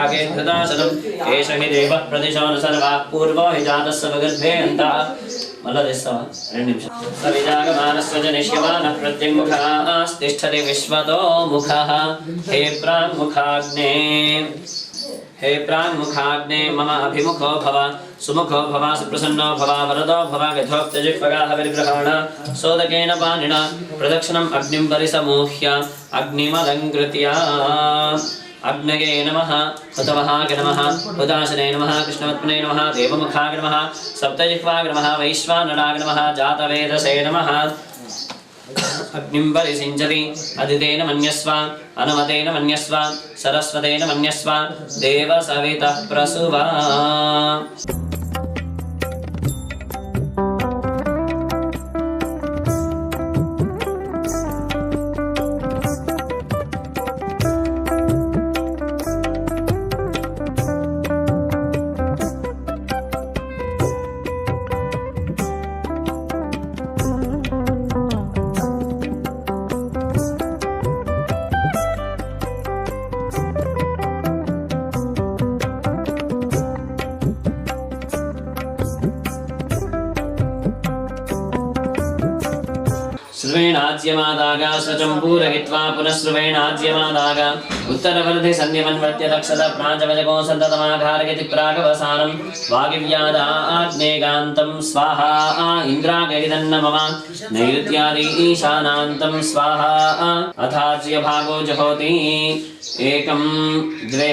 यागे धृताशतम् एष हि देवः प्रतिशो न सर्वा पूर्वो हि जातः सर्वगर्भे अन्तः मल्लदेस्तवा 2 निमिषं सविजागमानस्य जनिष्यमानः प्रत्यङ्मुखास्तिष्ठति विश्वतो मुखः हे प्राङ्मुखाग्ने हे प्राङ्मुखाग्ने मम अभिमुखो भव सुमुखो भव सुप्रसन्नो भव वरदो भव गथोक्तजिह्वगाः विग्रहाण सोदकेन पाणिना प्रदक्षिणम् अग्निं परिसमूह्य अग्निमलङ्कृत्य अग्नये नमः हुतवहाय नमः हुताशने नमः कृष्णवत्मने नमः देवमुखाय नमः सप्तजिह्वाय नमः वैश्वानराय नमः जातवेदसे नमः अग्निं परिसिञ्चति अदितेन मन्यस्व अनुमतेन मन्यस्व सरस्वतेन मन्यस्व देवसवितः प्रसुवा श्रुवेणाज्यमादागा सचम्पूरयित्वा पुनः श्रुवेणाज्यमादागा उत्तरवर्धि सन्ध्यमन्वर्त्य रक्षत प्राजवजगो सन्ततमाघारयति प्रागवसानं वागिव्यादाग्नेगान्तं स्वाहा इन्द्रागैदन्नमम नैऋत्यादि ईशानान्तं स्वाहा अथाज्यभागो जहोति 1 2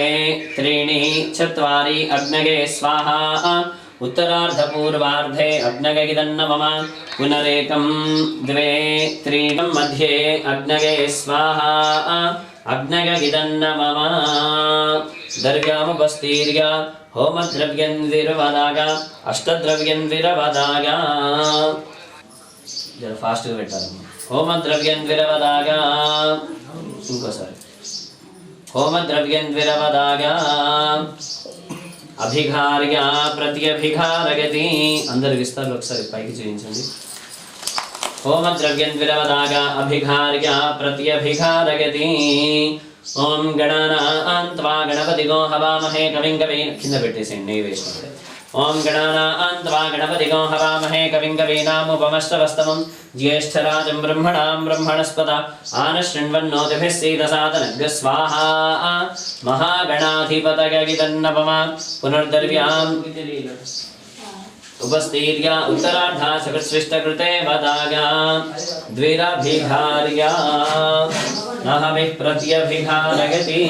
3 4 अग्नगे स्वाहा उत्तरार्धपूर्वार्धे अग्नगैदन्नमम पुनरेकं 2 3 मध्ये अग्नगे स्वाहा अग्नगैदन्नमम द्रव्यामुपस्तीर्य होमद्रव्यन्विरवदागा अष्टद्रव्यन्विरवदागा जरा फास्ट గా పెట్టాలి होमद्रव्यन्विरवदागा ఇంకోసారి होमद्रव्यन्विरवदागा अभिघार्य प्रत्यभिघारयति अंदर विस्तार ఒకసారి పైకి చూయించండి होमद्रव्यन्विरवदागा अभिघार्य प्रत्यभिघारयति ओम गणानान्त्वा गणपतिगो हवामहे कविं कवीं కింద పెట్టేసేయండి నైవేద్యం ओम गणानान्त्वा गणपतिगो हवामहे कविं कवीनामुपमश्रवस्तमं ज्येष्ठराजं ब्रह्मणां ब्रह्मणस्पत आनशृण्वन्नोतिभिः सीदसादनभ्यः स्वाहा महागणाधिपतयगिदन्नपमा पुनर्दर्व्याम् उपस्तीर्य उत्तरार्धा सकृत्सृष्टकृते वदागा द्विरभिघार्य नहविः प्रत्यभिघारयति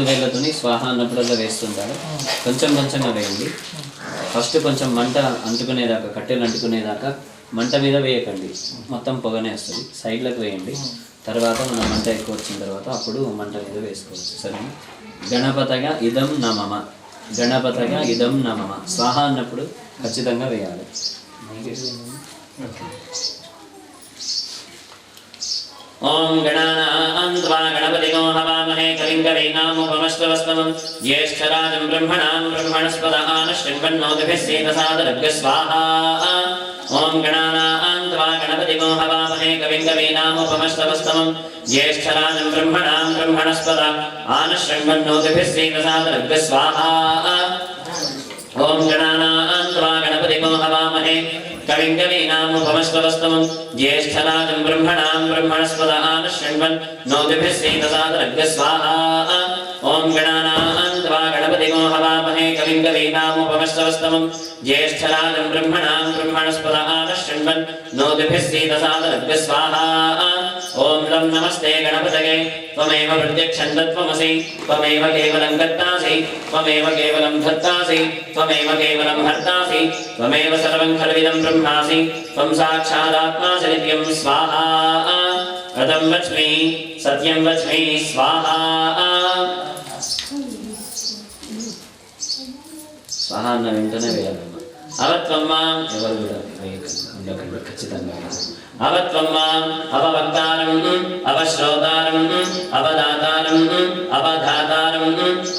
వేళ్ళతోని స్వాహ అన్నప్పుడల్లా వేస్తుంటారు కొంచెం కొంచెంగా వేయండి ఫస్ట్ కొంచెం మంట అంటుకునేదాకా కట్టెలు అంటుకునేదాకా మంట మీద వేయకండి మొత్తం పొగనే వస్తుంది సైడ్లకు వేయండి తర్వాత మన మంట ఎక్కువ వచ్చిన తర్వాత అప్పుడు మంట మీద వేసుకోవచ్చు సరేనా గణపతగా ఇదం నమమ గణపతగా ఇదం నమమ స్వాహ అన్నప్పుడు ఖచ్చితంగా వేయాలి ओम गणानान्त्वा गणपतिगो हवामहे कविं कवीनामुपमश्रवस्तमं ज्येष्ठराजं ब्रह्मणां ब्रह्मणस्पत आनशृण्वन्नोतिभिः सीदसादनभ्यः स्वाहा ओम गणानान्त्वा गणपतिगो हवामहे कविं कवीनामुपमश्रवस्तमं ज्येष्ठराजं ब्रह्मणां ब्रह्मणस्पत आनशृण्वन्नोतिभिः सीदसादनभ्यः स्वाहा ओम गणानान्त्वा गणपतिगो हवामहे कविं कवीनामुपमश्रवस्तमं ज्येष्ठराजं ब्रह्मणां ब्रह्मणस्पत आनशृण्वन्नोतिभिः सीदसादनभ्यः स्वाहा ओम गणानान्त्वा गणपतिगो हवामहे कविं कवीनामुपमश्रवस्तमं ज्येष्ठराजं ब्रह्मणां ब्रह्मणस्पत आनशृण्वन्नोतिभिः सीदसादनभ्यः स्वाहा ओम लं नमस्ते गणपतये त्वमेव प्रत्यक्षं तत्त्वमसि त्वमेव केवलं कर्तासि त्वमेव केवलं धर्तासि त्वमेव केवलं हर्तासि त्वमेव सर्वं खल्विदं ब्रह्मासि त्वं साक्षादात्मासि नित्यं स्वाहा व्रतं वच्मि सत्यं वच्मि स्वाहा स्वाहा అన్న వెంటనే వేయాలమ్మ అవత్వం మాం ఎవరు కూడా వేయకండి ఖచ్చితంగా अवत्वं माम् अववक्तारम् अवश्रोतारम् अवदातारम् अवधातारम्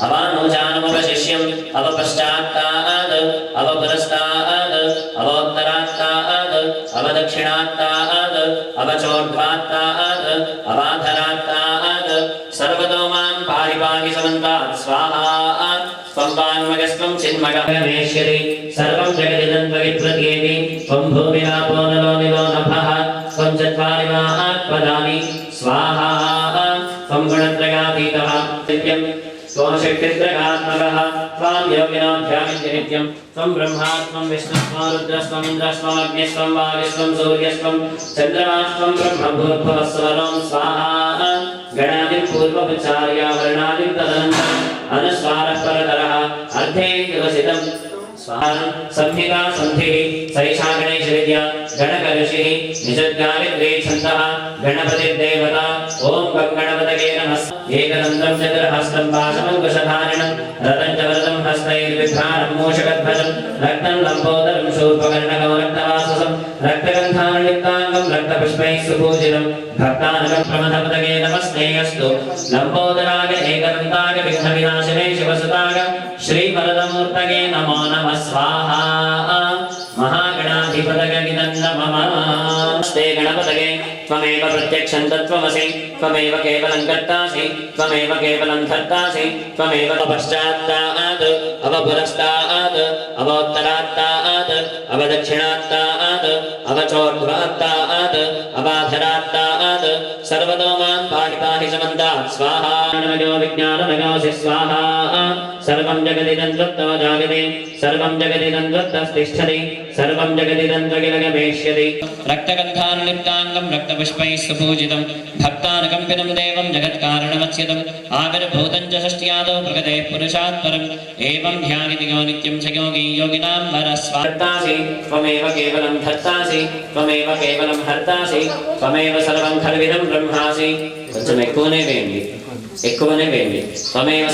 अवानुजानमवशिष्यम् अवपश्चात्ताद् अवपुरस्ताद् अवोत्तरात्ताद् अवदक्षिणात्तात् अवचोर्ध्वात्तात् अवाधरात्तात् सर्वतो मां पाहि पाहि समन्तात् स्वाहा त्वं वाङ्मयस्त्वं चिन्मयः गणेष्यति सर्वं जगदिदं त्वविप्रत्येति त्वं भूमिरापो नलो निलो नभः त्वं चत्वारि महात्पदानि स्वाहा त्वं गुणत्रयातीतः नित्यं त्वं शक्तित्रयात्मकः त्वां योगिनाभ्यामिति नित्यं त्वं ब्रह्मा त्वं विष्णुस्त्वं रुद्रस्त्वं इन्द्रस्त्वं अग्निस्त्वं वायुस्त्वं सूर्यस्त्वं चन्द्रमास्त्वं ब्रह्मभूर्भुवस्वरं स्वाहा गणादिं पूर्वोपचार्य वर्णादिं तदनन्तरम् अनुस्वारः परतरः अर्धेन्दुवसितं स्वाहा संहिता सन्धिः सैषा गणेशविद्या गणकऋषिः निषद्गायत्री छन्दः गणपतिर्देवता ॐ गं गणपतये नमः एकदन्तं चतुर्हस्तं पाशमङ्कुशधारिणं रतं च वरदं हस्तैर्विभ्राणं मूषकध्वजं रक्तं लम्बोदरं शूर्पकर्णकं रक्तवाससं रक्तगन्धानुयुक्ताङ्गं रक्तपुष्पैः सुपूजितं भक्तानां प्रमथपतये नमस्ते अस्तु लम्बोदराय एकदन्ताय विघ्नविनाशिने शिवसुताय श्रीवरदमूर्तये नमो नमः स्वाहा महागणाधिपतये नमः नमस्ते गणपतये त्वमेव प्रत्यक्षं तत्त्वमसि त्वमेव केवलं कर्तासि त्वमेव केवलं धर्तासि त्वमेव पश्चात्तात् अवपुरस्तात् अवोत्तरात्तात् अवदक्षिणात्तात् अवचोर्ध्वात्तात् अवाधरात्तात् सर्वतो मां पाहि पाहि समन्तात् स्वाहा नमो विज्ञानमयोऽसि स्वाहा सर्वं जगदिदं त्वत्तो जायते सर्वं जगदिदं त्वत्तस्तिष्ठति सर्वं जगदिदं त्वगिलगमेष्यति रक्तगन्धानुलिप्ताङ्गं रक्तपुष्पैः सुपूजितं भक्तानुकम्पितं देवं जगत्कारणमच्युतम् आविर्भूतं च षष्ट्यादौ प्रगते पुरुषात् परम् एवं ध्यायति यो नित्यं च योगी योगिनां वरस्वार्तासि त्वमेव केवलं धर्तासि त्वमेव केवलं हर्तासि त्वमेव सर्वं खल्विदं ब्रह्मासि కొంచెం ఎక్కువనే వేయండి त्वमेव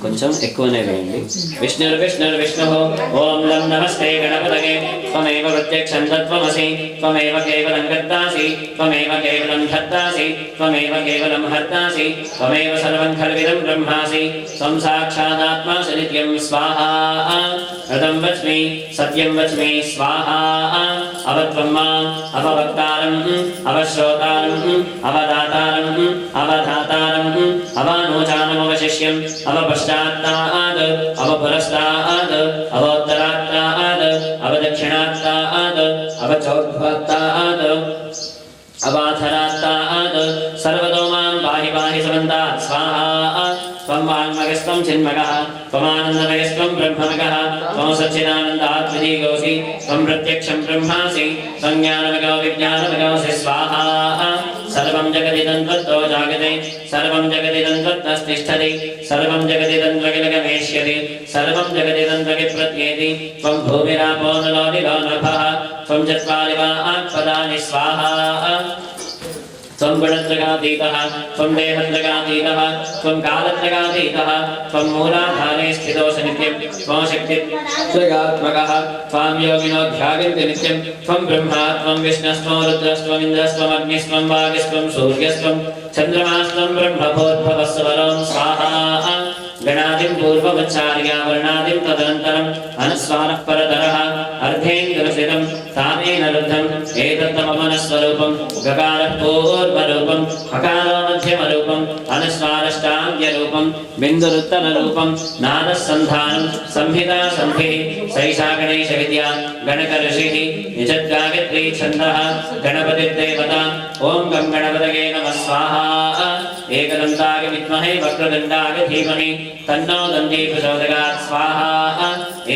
కొంచెం ఎక్కువనే వేయండి विष्णुर्विष्णुः ओं लं नमस्ते गणपतये त्वमेव प्रत्यक्षं तत्त्वमसि त्वमेव केवलं कर्तासि त्वमेव केवलं धर्तासि त्वमेव केवलं हर्तासि त्वमेव सर्वं खल्विदं ब्रह्मासि त्वं साक्षादात्मासि नित्यं स्वाहा ऋतं वच्मि सत्यं वच्मि स्वाहा अवत्वं माम् अववक्तारम् अवश्रोतारम् अवदातारम् अवधातारम् अवानोचानमवशिष्यम् अवपश्चात्तात् अवपुरस्तात् अवोत्तरात्तात् अवदक्षिणात्तात् अवचोर्ध्वात्तात् अवाधरात्तात् सर्वतो मां पाहि पाहि समन्तात् स्वाहा त्वं वाङ्मयस्त्वं चिन्मयः त्वमानन्दमयस्त्वं ब्रह्ममयः त्वं सच्चिदानन्दात्मजीयोऽसि त्वं प्रत्यक्षं ब्रह्मासि त्वं ज्ञानमयो विज्ञानमयोऽसि स्वाहा सर्वं जगदिदं त्वत्तो जायते सर्वं जगदिदं त्वत्तस्तिष्ठति सर्वं जगदिदं त्वगिलगमेष्यति सर्वं जगदिदं त्वगिप्रत्येति त्वं भूमिरापो नलो निलो नभः त्वं चत्वारि महात्पदानि स्वाहा त्वं गुणत्रयातीतः त्वं देहत्रयातीतः त्वं कालत्रयातीतः त्वं मूलाधारे स्थितोऽसि नित्यं त्वं शक्तित्रयात्मकः त्वां योगिनो ध्यायन्ति नित्यं त्वं ब्रह्मा त्वं विष्णुस्त्वं रुद्रस्त्वं इन्द्रस्त्वं अग्निस्त्वं वायुस्त्वं सूर्यस्त्वं चन्द्रमास्त्वं ब्रह्मभूर्भुवस्वरं स्वाहा गणादिं पूर्वमुच्चार्य वर्णादिं तदनन्तरम् अनुस्वारः परतरः अर्धेन्दुवसितं तामेन रुद्धम् एतत्तममनस्वरूपं गकारः पूर्वरूपं हकारो मध्यमरूपम् अनुस्वारष्टाङ्ग्यरूपं बिन्दुरुत्तररूपं नादः सन्धानं संहिता सन्धिः सैषा गणेशविद्या गणकऋषिः निषद्गायत्री छन्दः गणपतिर्देवता ॐ गं गणपतये नमः स्वाहा एकदन्ताय विद्महे वक्रतुण्डाय धीमहि तन्नो दन्ती प्रचोदयात् स्वाहा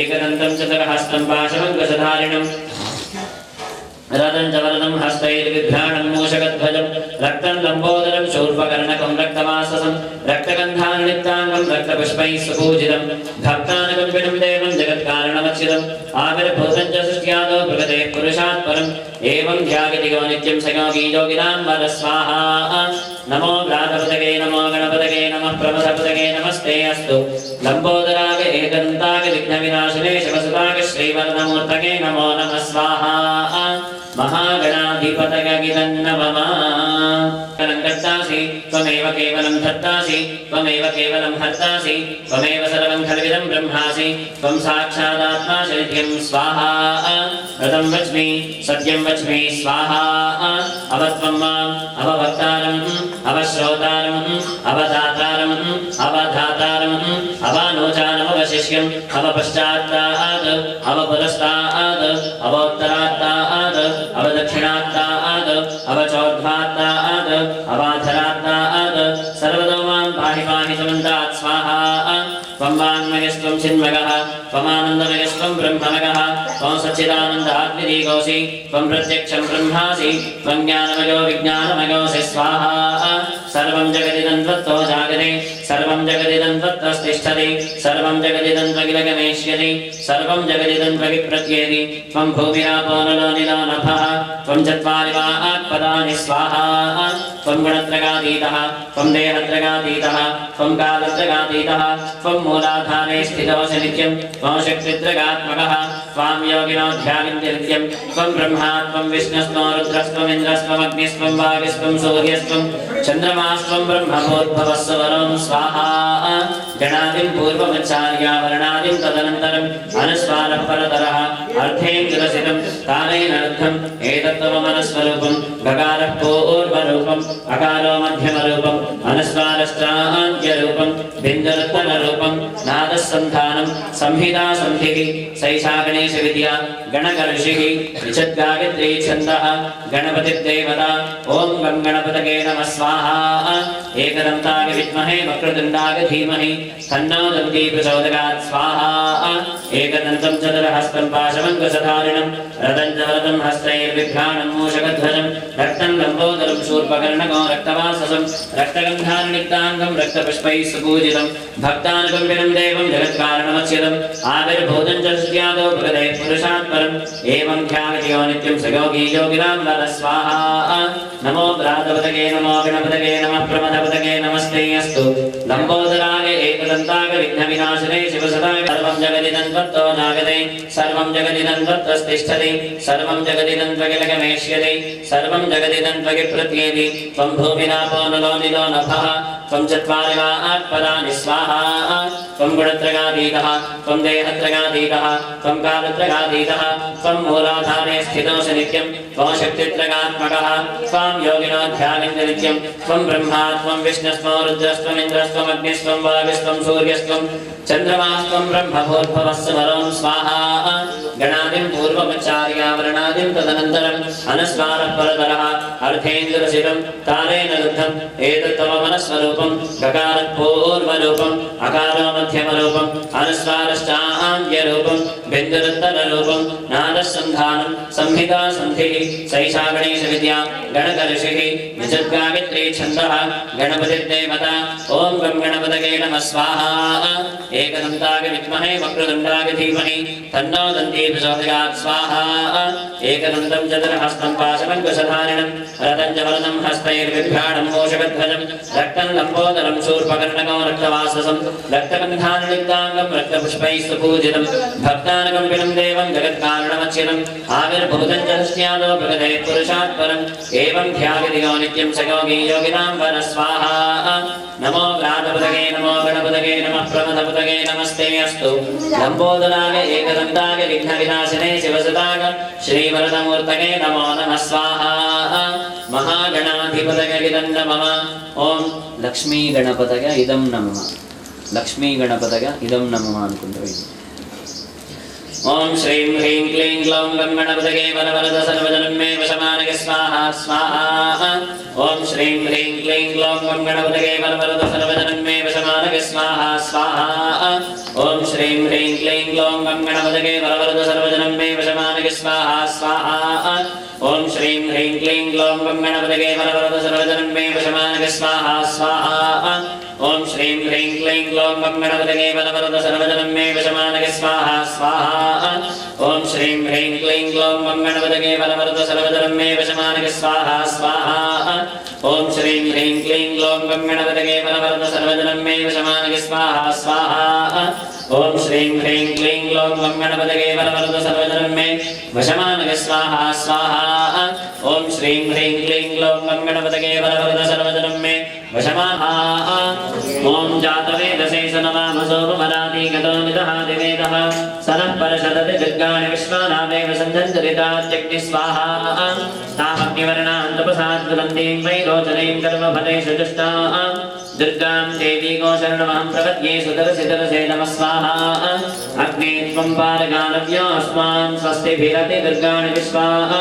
एकदन्तं चतुर्हस्तं पाशमङ्कुशधारिणं रतं च वरदं हस्तैर्विभ्राणं मूषकध्वजं रक्तं लम्बोदरं शूर्पकर्णकं रक्तवाससं रक्तगन्धानुलिप्ताङ्गं रक्तपुष्पैः सुपूजितं भक्तानुकम्पितं देवं जगत्कारणमच्युतम् आविर्भूतं च सृष्ट्यादौ प्रगते पुरुषात् परम् एवं ध्यायति यो नित्यं स योगी योगिनां वरस्वाहा नमो व्रातपतये नमो गणपतये नमः प्रमथपतये नमस्ते अस्तु लम्बोदराय एकदन्ताय विघ्नविनाशिने शिवसुताय श्रीवरदमूर्तये नमो नमः स्वाहा महागणाधिपतयगिरन्नवमा कर्तासि त्वमेव केवलं धर्तासि त्वमेव केवलं हर्तासि त्वमेव सर्वं खल्विदं ब्रह्मासि त्वं साक्षादात्मा शरीरं स्वाहा ऋतं वच्मि सत्यं वच्मि स्वाहा अवत्वं माम् अवभक्तारम् अवश्रोतारम् अवधातारम् अवधातारम् अवानोचानमवशिष्यम् अवपश्चात्तात् अवपुरस्तात् अवोत्तरात्तात् अवदक्षिणात्तात् अवचोर्ध्वात्तात् अवाधरात्तात् सर्वतो मां पाहि पाहि समन्तात् स्वाहा त्वं वाङ्मयस्त्वं चिन्मयः त्वमानन्दमयस्त्वं ब्रह्ममयः त्वं सच्चिदानन्दात्मिदीकोऽसि त्वं प्रत्यक्षं ब्रह्मासि त्वं ज्ञानमयो विज्ञानमयोऽसि स्वाहा सर्वं जगदिदं त्वत्तो जागते सर्वं जगदिदं त्वत्तस्तिष्ठति सर्वं जगदिदं त्वगिलगमेष्यति सर्वं जगदिदं त्वगिप्रत्येति त्वं भूमिरापो नलो निलो नभः त्वं चत्वारि वाक्पदानि स्वाहा त्वं गुणत्रयातीतः त्वं देहत्रयातीतः त्वं कालत्रयातीतः त्वं मूलाधारे स्थितोऽसि नित्यं त्वं शक्तित्रयात्मकः त्वां योगिनो ध्यायन्ति नित्यं त्वं ब्रह्मा त्वं विष्णुस्त्वं रुद्रस्त्वमिन्द्रस्त्वमग्निस्त्वं वायुस्त्वं सूर्यस्त्वं चन्द्रमास्त्वं ब्रह्मभूर्भुवस्सुवरों स्वाहा गणादिं पूर्वमच्चार्या वर्णादिं तदनन्तरम् अनुस्वारः परतरः अर्थेन्द्रसितं तानेन अर्थम् एतत्त्वमनस्वरूपं गकारः पूर्वरूपम् अकारो मध्यमरूपम् अनुस्वारश्चान्त्यरूपं बिन्दुरुत्तररूपं नादः सन्धानं संहिता सन्धिः सैषा गणेशविद्या गणकऋषिः ऋषद्गायत्री छन्दः गणपतिर्देवता ॐ गं गणपतये नमः स्वाहा एकदन्ताय विद्महे वक्रतुण्डाय धीमहि तन्नो दन्ती प्रचोदयात् स्वाहा एकदन्तं चतुर्हस्तं पाशमङ्कुशधारिणं रथं च वरदं हस्तैर्बिभ्राणं मूषकध्वजं रक्तं लम्बोदरं शूर्पकर्णको रक्तवाससं रक्तगन्धान्विताङ्गं रक्तपुष्पैः सुपूजितं भक्तानुकम्पितं देवं जगत्कारणमच्युतम् आविर्भूतं च सृष्ट्यादौ भगवते पुरुषात् परम् एवं ध्यायति नित्यं स योगी योगिनां वद स्वाहा नमो भ्रातपतये नमो गणपतये नमः प्रमथपतये नमस्ते अस्तु लम्बोदराय एकदन्ताय विघ्नविनाशिने शिवसदाय सर्वं जगदिदं त्वत्तो नागते सर्वं जगदिदं त्वत्तस्तिष्ठति सर्वं जगदिदं त्वगिलगमेष्यति सर्वं जगदिदं त्वगिप्रत्येति त्वं भूमिरापो नलो निलो नभः त्वं चत्वारि वाक्पदानि स्वाहा त्वं गुणत्रयातीतः त्वं देहत्रयातीतः त्वं कालत्रयातीतः त्वं मूलाधारे स्थितोऽसि नित्यं त्वं शक्तित्रयात्मकः त्वां योगिनो ध्यायन्ति नित्यं त्वं ब्रह्मा त्वं विष्णुस्त्वं रुद्रस्त्वमिन्द्रस्त्वमग्निस्त्वं वायुस्त्वं सूर्यस्त्वं चन्द्रमास्त्वं ब्रह्मभूर्भुवस्सुवरों स्वाहा गणादिं पूर्वमच्चार्या वर्णादिं तदनन्तरम् अनुस्वारः परतरः अर्थेन्द्रसितं तारेण लुब्धम् एतत्त्वमनस्वरूपं गकारः पूर्वरूपम् अकारो मध्यमरूपम् अनुस्वारश्चान्त्यरूपं बिन्दुरुत्तररूपं नादः सन्धानं संहिता सन्धिः सैषा गणेशविद्या गणकऋषिः निजद्गायत्री छन्दः गणपतिर्देवता ॐ गं गणपतये नमः स्वाहा एकदन्ताय विद्महे वक्रतुण्डाय धीमहि तन्नो दन्ती प्रचोदयात् स्वाहा एकदन्तं चतुर्हस्तं पाशमङ्कुशधारिणं रथं च वरदं हस्तैर्बिभ्राणं मूषकध्वजं रक्तं लम्बोदरं शूर्पकर्णको रक्तवाससं रक्तगन्धान्विताङ्गं रक्तपुष्पैः सुपूजितं भक्तानुकम्पितं देवं जगत्कारणमच्युतम् आविर्भूतं च सृष्ट्यादौ भगवते पुरुषात् परम् एवं ध्यायति यो नित्यं स योगी योगिनां वद स्वाहा नमो भ्रातपतये नमो गणपतये नमः प्रमथपतये नमस्ते अस्तु लम्बोदराय एकदन्ताय विघ्नविनाशिने शिवसदाय श्रीवरदमूर्तये नमो नमः स्वाहा महागणाधिपतये इदं नमः ॐ लक्ष्मी गणपतये इदं नमः लक्ष्मी गणपतये इदं नमः अनुకుంటారు ओम श्रीं ह्रीं क्लीं ग्लौं गं गणपतये वरवरद सर्वजनं मे वशमानय स्वाहा स्वाहा ओम श्रीं ह्रीं क्लीं ग्लौं गं गणपतये वरवरद सर्वजनं मे वशमानय स्वाहा स्वाहा ओम श्रीं ह्रीं क्लीं ग्लौं गं गणपतये वरवरद सर्वजनं मे वशमानय स्वाहा स्वाहा ओम श्रीं ह्रीं क्लीं ग्लौं गं गणपतये वरवरद सर्वजनं मे वशमानय स्वाहा स्वाहा ओम श्रीं ह्रीं क्लीं ग्लौं गं गणपतये वरवरद सर्वजनं मे वशमानय स्वाहा स्वाहा ओम श्रीं ह्रीं क्लीं ग्लौं गं गणपतये वरवरद सर्वजनं मे वशमानय स्वाहा स्वाहा ओम श्रीं ह्रीं क्लीं ग्लौं गं गणपतये वरवरद सर्वजनं मे वशमानय स्वाहा स्वाहा ओम श्रीं ह्रीं क्लीं ग्लौं गं गणपतये वरवरद सर्वजनं मे वशमानय स्वाहा स्वाहा ओम श्रीं ह्रीं क्लीं ग्लौं गणपतये वरवरद सर्वजनं मे वशमाहा ओम जातवेदसे सनमामसोपमराति गतो निदः दिवेदः सनः परशदति दुर्गाणि विश्वानामेव सन्धन्तरितात्यग्नि स्वाहा तामग्निवर्णान्तपसाद्वलन्तीं वैरोचनीं कर्मफलेषु दुष्टाः दुर्गां देवी गोशरणमहं प्रपद्ये सुतरसितरसे नमः स्वाहा अग्ने त्वं पारगानव्योऽस्मान् स्वस्तिभिरति दुर्गाणि विश्वाः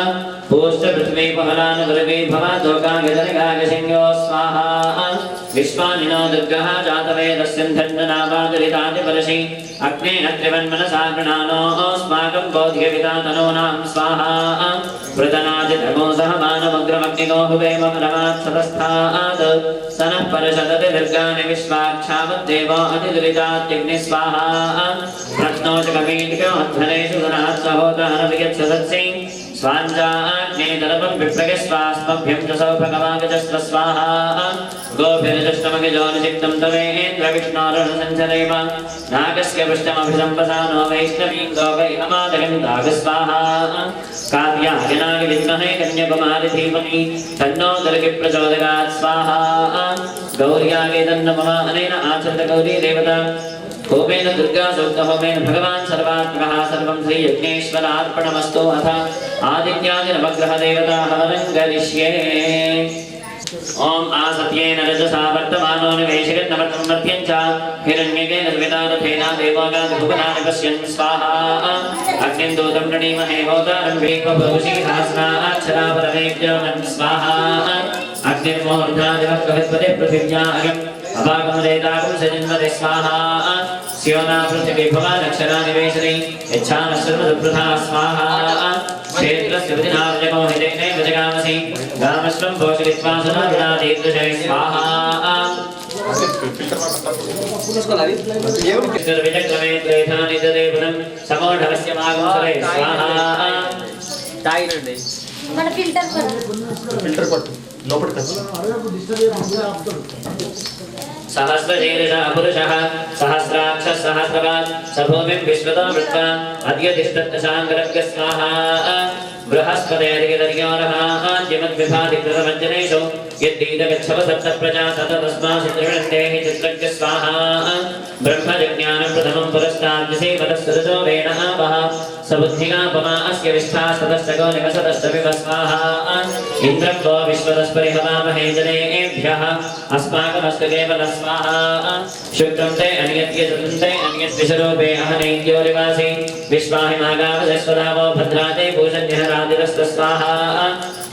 पूष्ट पृथ्वी पहलानुगुरवे भवादोकागजनगागसिंहो स्वाहा विश्वानिनो दुर्गः जातवेदस्यन्धन्नावादरितादिपरशि अग्ने अत्रिवन्मनसा गृणानोऽस्माकं बोध्यविदातनूनां स्वाहा वृतनादिधर्मो सह मानवग्रमग्निको हुवेम परमात्सतस्थात् सनः परशदति दुर्गाणि विश्वाक्षावद्देवो अतिदुरितात्यग्नि स्वाहा प्रश्नोचकवीटिकोध्वनेषु गुणात् सहोदहनवियत्सदत्सि स्वाञ्जाग्नेतरपं विप्रगस्वास्मभ्यं च सौभगवागजस्व स्वाहा गोभिर्दुष्टमगिजोनिषिक्तं तवेन्द्रविष्णोरुणसञ्चरेव नागस्य पृष्ठमभिसम्पसानो वैष्णवीं गोगैहमादयं नागस्वाहा काव्यायनागिविद्महे कन्याकुमारि धीमहि तन्नो दुर्गिप्रचोदयात् स्वाहा गौर्यावेदन्नमम अनेन आचरित गौरी देवता होमेन दुर्गा सूक्तहोमेन भगवान् सर्वात्मकः सर्वं श्रीयज्ञेश्वरार्पणमस्तु अथ आदित्यादि नवग्रह देवता हवनं करिष्ये ओम आसत्येन रजसा वर्तमानो निवेशयन्नमर्तं मध्यं च हिरण्यकेन विदारथेन देवागादिभुवनानि पश्यन् स्वाहा अग्निं दूतं प्रणीमहे होतारं वेपभूषि सहस्राक्षरा परमेभ्यो नमः स्वाहा अग्निर्मोर्धादिवक्कविद्वते पृथिव्या अयम् अभागमदेतागं सजन्मते स्वाहा स्योना पृथिवी भवानक्षरा निवेशने यच्छानश्रमसुप्रथा स्वाहा क्षेत्रस्य विधिनार्जको हितेने विजगामसि गामश्वं पोषयित्वा सदादिनादीदृशे स्वाहा विजक्रमे त्रेधानि ददेवनं समोढवस्य मागमसरे स्वाहा మన ఫిల్టర్ పట్టు లోపల सहस्रशीर्षः पुरुषः सहस्राक्षः सहस्रवान् स भूमिं विश्वतो मृत्वा अद्य तिष्ठत्तशाङ्करस्य स्वाहा बृहस्पतेर्यदर्योरः आद्यमद्विभाति कृतवञ्जनेषु यद्दीदगच्छव सप्तप्रजा ततस्मासु त्रिवृन्देः चित्रज्ञ स्वाहा ब्रह्मजज्ञानं प्रथमं पुरस्ताद्यसेवतस्तुरजो वेण आवः सबुद्धिगापमा अस्य विष्ठास्ततश्च गौनिवसतश्च विव स्वाहा इन्द्रं वो विश्वतस्परिहवामहे जनेभ्यः अस्माकमस्तु केवल स्वाहा शुक्रं ते अन्यद्यजतं ते अन्यद्विषरूपे अहनैद्योरिवासि विश्वाहिमागावशस्वदावो भद्राते पूजन्यः रातिरस्त स्वाहा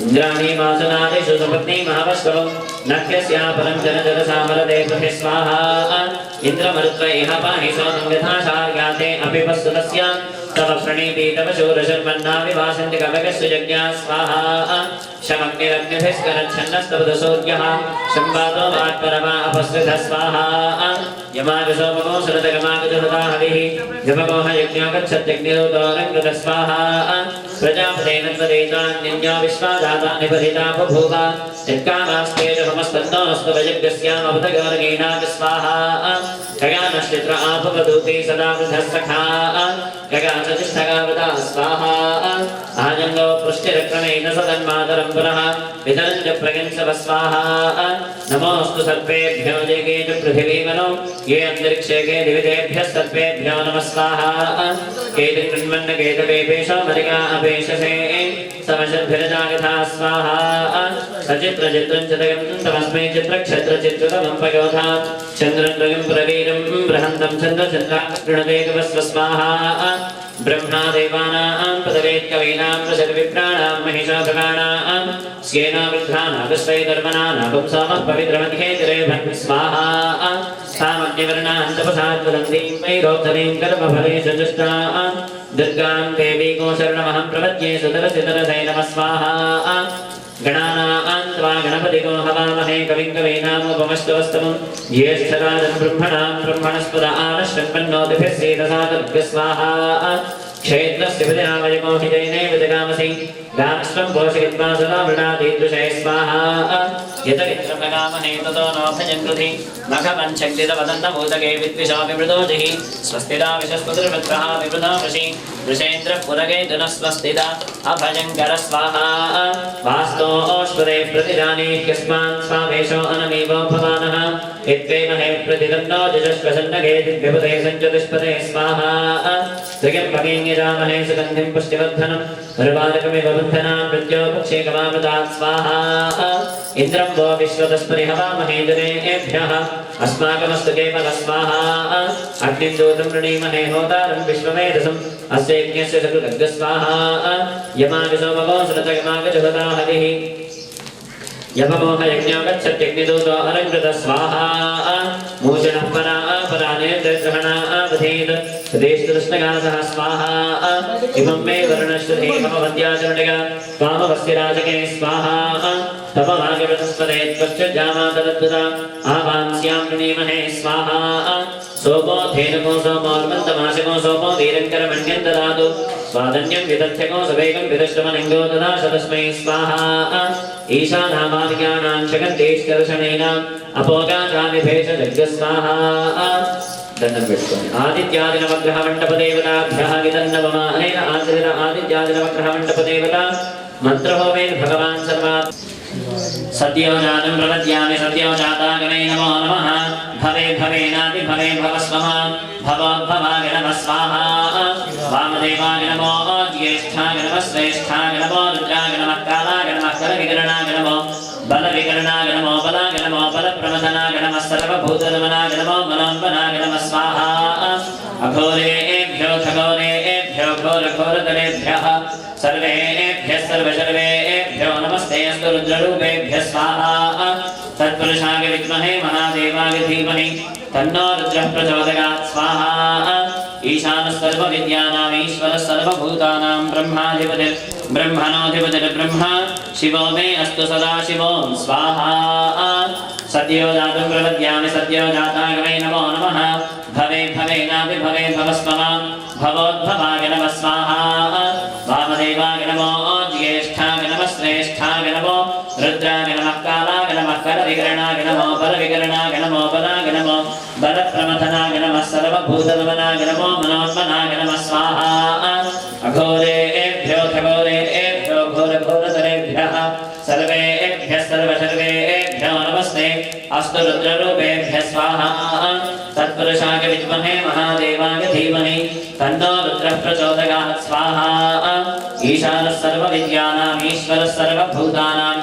इंद्राणी वासनादिषु सुपत्नी महावस्वं नख्यस्यापरं जनजलसामरते पृथि स्वाहा इन्द्रमरुत्व इह पाहि सोमं यथाशार्याते अपि वस्तुतस्य तव प्रणीति तव शूरशर्मन्नाविवासन्ति कवकस्य यज्ञा स्वाहा शमग्निरग्निभिस्करच्छन्नस्तवदसूर्यः संवादो वाक्परमा अपस्थितः स्वाहा यमागसोमको सुरतगमागजहता हविः जपकोह यज्ञो गच्छत्यग्निरुदोरङ्गतः स्वाहा प्रजापतेन त्वदेतान्यन्यो विश्वादातानि परिता बभूव यत्कामास्तेजहमस्तन्नोऽस्तु वयज्ञस्यामवतगोरगेनाग स्वाहा गगानश्चित्र आपवदूते सदा वृद्धः सखा गगाचतिष्ठगावता स्वाहा आजङ्गो पृष्टिरक्रमेण सदन्मातरं पुनः वितरञ्च प्रगञ्चव स्वाहा नमोऽस्तु सर्वेभ्यो जगे च पृथिवीमनो ये अन्तरिक्षे के दिवितेभ्यस्तर्वेभ्यो नमः स्वाहा केतु कृण्वन्न केतवेपेशो मरिका अपेशसे समशद्भिरजागथा स्वाहा सचित्रचित्रं चित्रं तमस्मै चित्रक्षत्रचित्रतमं पयोधा चन्द्रं रविं प्रवीरं बृहन्तं चन्द्रचन्द्राकृणदेकवस्व स्वाहा ब्रह्मा देवानां पदवेत्कवीनां प्रसर्विप्राणां महिषाभगाणां स्येना वृद्धानागस्वैधर्मणानां पुंसामः पवित्रमध्येतिरेभन् स्वाहा सामग्निवर्णान्तपसाद्वदन्तीं वैरोधनीं कर्मफलेषु जुष्टां दुर्गां देवी गोशरणमहं प्रपद्ये सुतरसितरसे नमः स्वाहा गणानां त्वा गणपतिको हवामहे कविं कवीनामुपमस्तुवस्तमं ज्येष्ठराजं ब्रह्मणां ब्रह्मणस्पद आनश्वन्पन्नोतिभिः सीदसादर्भ्य स्वाहा क्षेत्रस्य विजयावयमोहितेने विजगामसि गामस्वं पोषयित्वा सदा मृणादीदृशे स्वाहा यतवित्रप्रकामहे ततो नो भजन्कृति मखपञ्चक्तितवदन्नभूतके विद्विषा विवृतोजिः स्वस्तिदा विशस्पतिर्वृत्रः विवृतो वृषि वृषेन्द्रः पुरगे दुनस्वस्तिदा अभजङ्कर स्वाहा वास्तोऽश्वरे प्रतिजानीह्यस्मान् स्वामेशो अनमीवो भवानः इत्वेमहे प्रतिदन्नो जजस्वसन्नगे दिव्यपदे सञ्चतुष्पदे स्वाहा त्र्यम्बकेन यजामहे सुगन्धिं पुष्टिवर्धनम् उर्वारुकमिव बन्धनान् मृत्योपक्षेकमामृतात् स्वाहा इन्द्रं वो विश्वतस्परि हवामहे दिनेभ्यः अस्माकमस्तु केवल स्वाहा अग्निं दूतं वृणीमहे होतारं विश्वमेधसम् अस्य यज्ञस्य सकृतज्ञ स्वाहा यमाविसोमवो सुरतगमागजुहता हरिः यममोह यज्ञो गच्छत्यग्निदूतो अलङ्कृत स्वाहा मूषणः परानेत्रग्रहणावधीत् सदेशकृष्णगासः स्वाहा इमं मे वर्णश्रुति मम वन्द्याचरणिका वामवस्य राजके स्वाहा तपमागवस्पदे त्वच्चजामातदद्भुता आवांस्यां वृणीमहे स्वाहा सोमो धेनुको सोमोर्मन्तमाशको सोमो वीरङ्करमण्यं ददातु स्वादन्यं विदध्यको सवेगं विदष्टमलिङ्गो ददाश तस्मै स्वाहा ईशानामादिज्ञानां शकन्तेश्चर्षणेनाम् अपोगाचामिभेषजग्गस्वाहा दण्डं पेट्टुकोंडि आदित्यादिनवग्रहमण्डपदेवताभ्यः विदन्नवमा अनेन आचरित आदित्यादिनवग्रहमण्डपदेवता मन्त्रहोमेन भगवान् सर्वात् सद्योजातं प्रपद्यामि सद्योजातागणे नमो नमः भवे भवेनाति भवे भवस्वः भवोद्भवाय नमः स्वाहा वामदेवाय नमो ज्येष्ठाय नमः श्रेष्ठाय नमो रुद्राय नमः कालाय नमः करविकरणाय नमो बलविकरणाय नमो बलाय नमो बलप्रमथनाय नमः सर्वभूतनमनाय नमो मनोन्मनाय नमः स्वाहा अघोरेभ्यो खगोरेभ्यो घोरघोरतरेभ्यः सर्वेभ्यः सर्वशर्वेभ्यो नमस्ते अस्तु रुद्ररूपेभ्यः स्वाहा तत्पुरुषाय विद्महे महादेवाय धीमहि तन्नो रुद्रः प्रचोदयात् स्वाहा ईशानः सर्वविद्यानाम् ईश्वरः सर्वभूतानां ब्रह्मणोऽधिपतिर्ब्रह्मा शिवो मे अस्तु सदा शिवो स्वाहा सद्योजातं प्रपद्यामि सद्योजाताय वै नमो नमः भवे भवेनापि भवे भवस्वः भवोद्भवाय नमः स्वाहा वामदेवाय नमो ज्येष्ठाय नमः श्रेष्ठाय नमो रुद्राय नमः कालाय नमः करविकरणाय नमो बलविकरणाय नमो बलाय नमो बलप्रमथनाय नमः सर्वभूतनमनाय नमो मनोन्मनाय नमः स्वाहा अघोरेभ्यो खगोरेभ्यो घोरघोरतरेभ्यः सर्वेभ्यः सर्वशर्वेभ्यो नमस्ते अस्तु रुद्ररूपेभ्यः स्वाहा तत्पुरुषाय विद्महे महादेवाय धीमहि तन्नो रुद्रः प्रचोदयात् स्वाहा ईशानः सर्वविद्यानाम् ईश्वरः सर्वभूतानां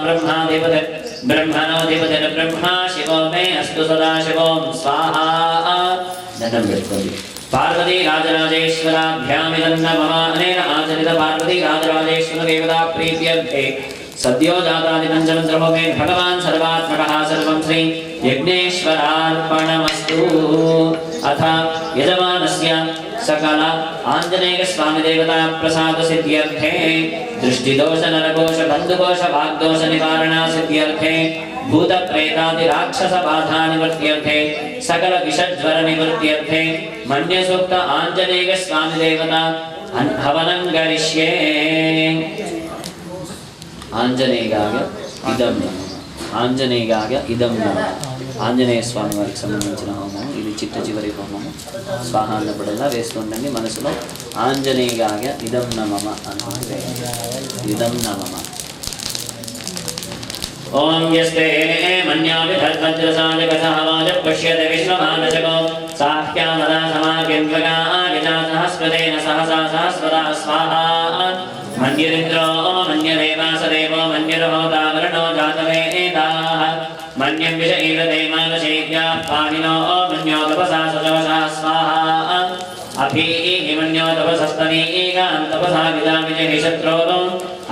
ब्रह्मणोऽधिपतिर्ब्रह्मा शिवो मे अस्तु सदा शिवो स्वाहा धनं पेट्टुकोंडि पार्वती राजराजेश्वराभ्यामिदन्नमः अनेन आचरित पार्वती राजराजेश्वर देवता प्रीत्यर्थे सद्योजातादिपञ्चमन्त्रहोमे भगवान् सर्वात्मकः सर्वं श्री यज्ञेश्वरार्पणमस्तु अथ यजमानस्य सकल आञ्जनेयस्वामी देवता प्रसाद सिद्ध्यर्थे दृष्टिदोष नरकोश बन्धुकोश वाग्दोष निवारणा सिद्ध्यर्थे भूत प्रेतादि राक्षस बाधा निवृत्त्यर्थे सकल विषज्वर निवृत्त्यर्थे मन्यसूक्त आञ्जनेय स्वामी देवता हवनं करिष्ये ఆంజనేయాయ ఇదం నమః ఆంజనేయాయ ఇదం నమః ఆంజనేయ స్వామి వారికి సంబంధించిన హోమం ఇది చిట్ట చివరి హోమము స్వాహ అన్నప్పుడల్లా వేస్తుండండి మనసులో ఆంజనేయాయ ఇదం నమః అంటే ఇదం నమః ఓం యస్తే మన్యా విధర్వజ్రసాజగసహవాజ పశ్యత విశ్వమానశకో సాహ్యామదా సమాకేంద్రగా ఆగజా సహస్రదేన సహసా సహస్రదా స్వాహా मन्यरिन्द्रो मन्यदेवासदेवो मन्यरहोतावरणो जातवेदाः मन्यं विषईरदेमानशेद्याः पाहिनो मन्यो तपसा सजवसा स्वाहा अभीः मन्यो तपसस्तनीगां तपसा विदामिजहि शत्रोः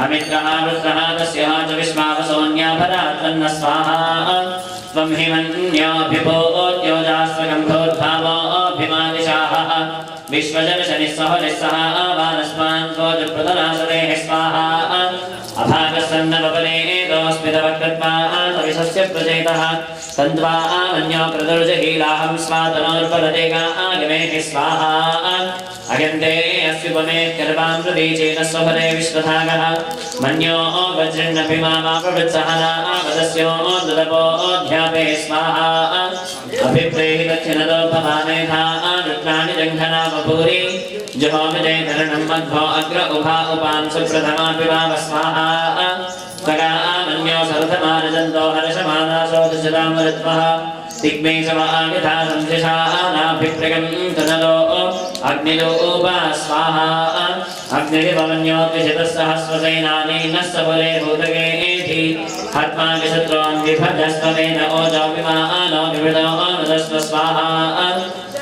अमित्रः वृत्रः तस्यः च विश्वावसोऽन्याभरात् तन्न स्वाहा त्वं हि मन्योऽभ्युपोद्योजास्वगन्धोद्भावोऽभिमादिशाः विश्वजन शनिस्सह निस्सह आवानस्मान् त्वजप्रदनासदेः स्वाहा अभागसन्नवपनेतोऽस्मितवक्रत्वा तविशस्य प्रचेतः तन्त्वा मन्यो प्रदुर्जहीलाहं स्वातनोर्परदेगागमेः स्वाहा अयन्ते अस्युपमेत्कर्वां प्रदीचेन स्वभरे विश्वधागः मन्यो वज्रन्नपि मामापवृत्सहना वदस्यो ददपोऽध्यापे स्वाहा अभिप्रेहि दक्षिणदोपमानेधा रुद्राणि जङ्घना बभूरि जहोमिजयधरणं मध्वो अग्र उभा उपांसु प्रथमा पिबाव स्वाहा तगा मन्यो सरथमानजन्तो हर्षमानासो दशदामृत्वः दिग्मे समागता संशिषानाभिप्रगं तनलो अग्निलो उपा स्वाहा अग्निरिवमन्योद्विषतस्सहस्रसेनानि नः सबले भूतगेति हत्माविशत्रोन् विभजस्त्वमेन ओजो विमानो विवृतो मदस्व स्वाहा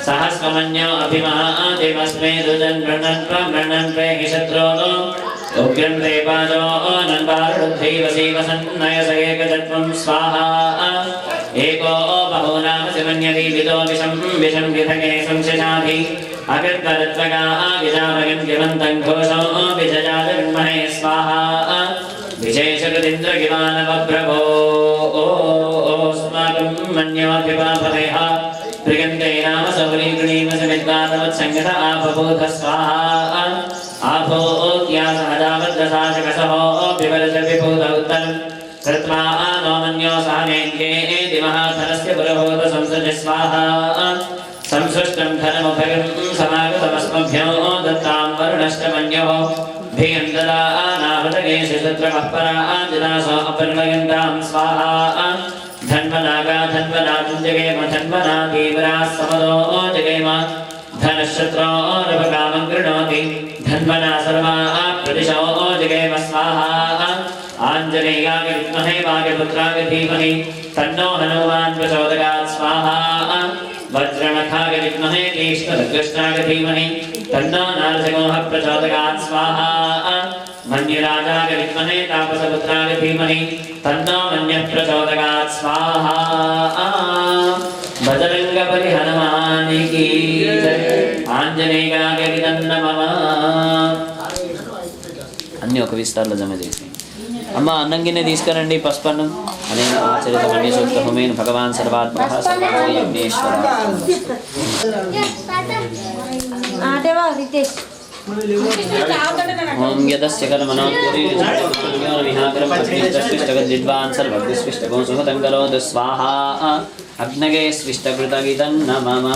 सहस्रमन्यो अभिमादिमस्मे दुजन् वृणन् प्रेहि शत्रोनो उग्रं देवाजो नन्वारुद्धैवसीवसन्नयसैकतत्वं स्वाहा एको बहूनामसि मन्यति विदो विषं विधगे संशिषाधि अगर्गरत्वगा विजामगं किमन्तं घोषो विजयाजन्महे स्वाहा विशेषकृतिन्द्रगिमानवप्रभो ओस्माकं मन्योऽभिपापदेह प्रियन्ते नाम सौरीगृणीमसमिद्वातवत्सङ्गत आपबोध स्वाहा आभोक्या सहजावद्रसाशकसहो विवरजविभूत उत्तरम् कृत्वा नो मन्यो सहनेन्द्ये दिमहाधनस्य पुरभूत संसृज स्वाहा संसृष्टं धनमुभयं समागतमस्मभ्यो दत्तां वरुणश्च भियं ददानावृतगे शत्रवः पराजिदासो अपन्वयन्तां स्वाहा धन्वनागा धन्वनाजुञ्जगेम धन्वना देवराः समदो जगेम धनश्शत्रोरपकामं गृह्णोति धन्वना सर्वाः प्रदिशो जगेम स्वाहा आञ्जनेयाय विद्महे वायुपुत्राय धीमहि तन्नो हनुमान् प्रचोदयात् स्वाहा वज्रणखाय विद्महे तीक्ष्णकृष्णाय धीमहि तन्नो नारसिंहः प्रचोदयात् स्वाहा मन्युराजाय विद्महे तापसपुत्राय धीमहि तन्नो मन्यः प्रचोदयात् स्वाहा बजरंगबली हनुमान की जय आंजनेयाय नमः అన్ని ఒక విస్తారంలో జమ చేసి అమ్మ అన్నంగినే తీసుకురండి పసుపన్నం అనేన ఆచరిత మన్యసూక్త హోమేన భగవాన్ సర్వాత్మః సర్వజ్ఞేశ్వర ఆటేవా రితేష్ ఓం యదస్య కర్మణో పూరిర్జనో విహాకరం పస్మిష్టగద్విద్వాన్ సర్వజ్ఞస్విష్టగో సుహతం కరోతు స్వాహా అగ్నగే స్విష్టకృతగితం నమః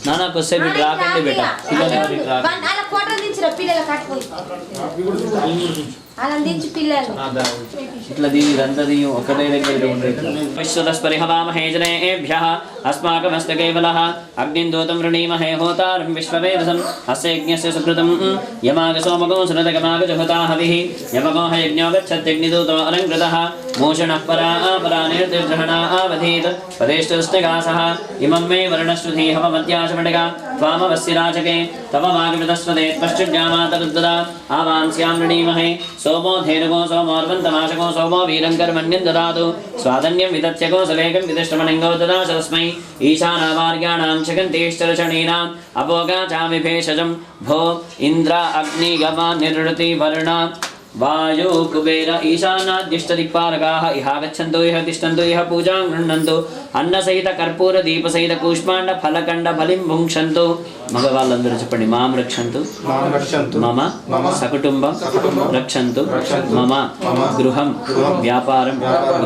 నానా కొద్దిసేపు ఇటు రాకండి బేటా పిల్లలు ఎవరు ఇటు రాకండి వాళ్ళ ఫోటో దించురా పిల్లలు కట్టుకోయి అలా దించు పిల్లలు ఇట్లా దీని ఇదంతా దీని ఒకటే దగ్గర ఉండేది విశ్వతస్పరిహవామహే జనేభ్యః అస్మాకమస్త కేవలః అగ్నిం దూతం వృణీమహే హోతారం విశ్వవేదసం అస్య యజ్ఞస్య సుకృతం యమాగ సోమగో సునదగమాగ జహుతా హవిః యమగో యజ్ఞో గచ్చత్యగ్నిదూతో అలంకృతః మోషణః పరాపరానిర్దిగ్రహణావధీత్ పదేష్టస్నగాసః ఇమం మే వర్ణశ్రుధి హవమధ్యాచమడగా త్వామవస్సిరాజకే తవ వాగమృతస్వదే పశ్చిద్యామాతరుద్దా ఆవాంస్యాం వృణీమహే सोमो धेनुगो सोमोर्वन्तमाशको सोमो वीरं कर्मण्यं ददातु स्वाधन्यं विदत्यगो सवेगं विदिष्टमणिङ्गो ददाश तस्मै ईशानावार्याणां शगन्तेश्चरचणीनाम् अपोगाचामि भेषजं भो इन्द्र अग्निगमा निर्वृति वर्ण वायु कुबेर ईशानाद्यष्टदिक्पालकाः इहागच्छन्तु इह तिष्ठन्तु इह पूजां गृह्णन्तु अन्नसहित कर्पूर दीपसहित कूष्माण्ड फलकण्ड बलिं भुङ्क्षन्तु मगवाళ్ళందరూ చెప్పండి మాం రక్షంతు మమ సకుటుంబం రక్షంతు మమ గృహం వ్యాపారం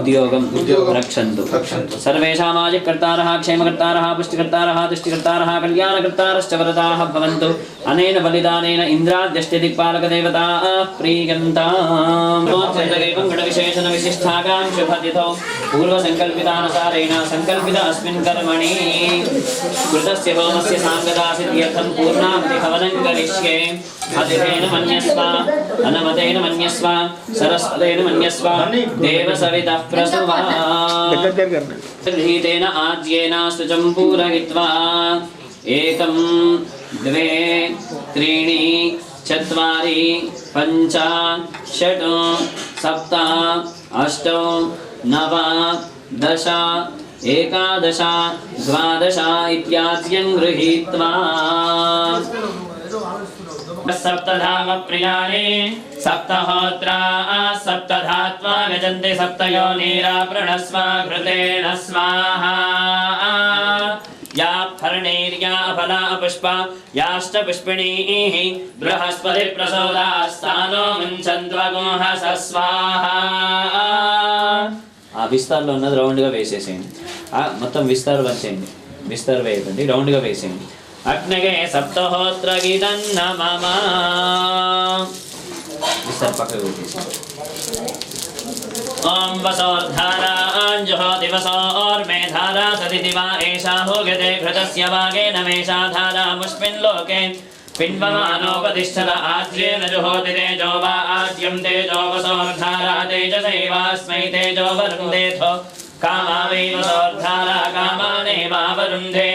ఉద్యోగం రక్షంతు సర్వేషామాజికర్తారః క్షేమకర్తారः పుష్టికర్తారः తుష్టికర్తారः కళ్యాణకర్తారశ్చ వరదాः భవంతు అనేన బలిదానేన ఇంద్రాద్యష్టిదిక్పాలకదేవతాः ప్రీయంతాం నోత్సర్గేవం గణవిశేషణ విశిష్టాగాం శుభతిథౌ పూర్వసంకల్పితానుసారేణ సంకల్పిత అస్మిన్ కర్మణి కృతస్య హోమస్య సాంగదాసి यथं पूर्णाहुति हवनं करिष्ये अतिथेन मन्यस्व अनमतेन मन्यस्व सरस्वतेन मन्यस्व देवसवितः प्रसुवा गृहीतेन आज्येन शुचं पूरयित्वा 1 2 3 4 5 6 7 8 9 10 11 12 इत्याद्यं गृहीत्वा सप्तधाम प्रियाणि सप्तहोत्रा सप्तधात्वा गजन्ते सप्तयोनिरा प्रणस्वा घृतेन स्वाहा या फर्णेर्या फला पुष्पा याश्च पुष्पिणीः बृहस्पति प्रसोदास्तानो मुञ्चन्त्वगुंहस स्वाहा ఆ విస్తార్లో ఉన్నది రౌండ్గా వేసేసేయండి. మొత్తం విస్తార్ వచ్చేయండి, విస్తార్ వేయకండి, రౌండ్గా వేసేయండి. అగ్నగే సప్తహోత్ర గీతన్న మమ విస్తార్ పక్కకు వేసేయండి. ओम वसोर्धाराञ्जुहो दिवसोर्मेधारा सति दिवा एषा भोगते घृतस्य वागेन मेषा धारा मुष्मिन् लोके पिन्वमानोपतिष्ठत आद्येन जुहोति तेजो वा आद्यं तेजो वसोर्धारा तेजसैवास्मै तेजो वरुन्धेथो कामा वै वसोर्धारा कामानेवावरुन्धे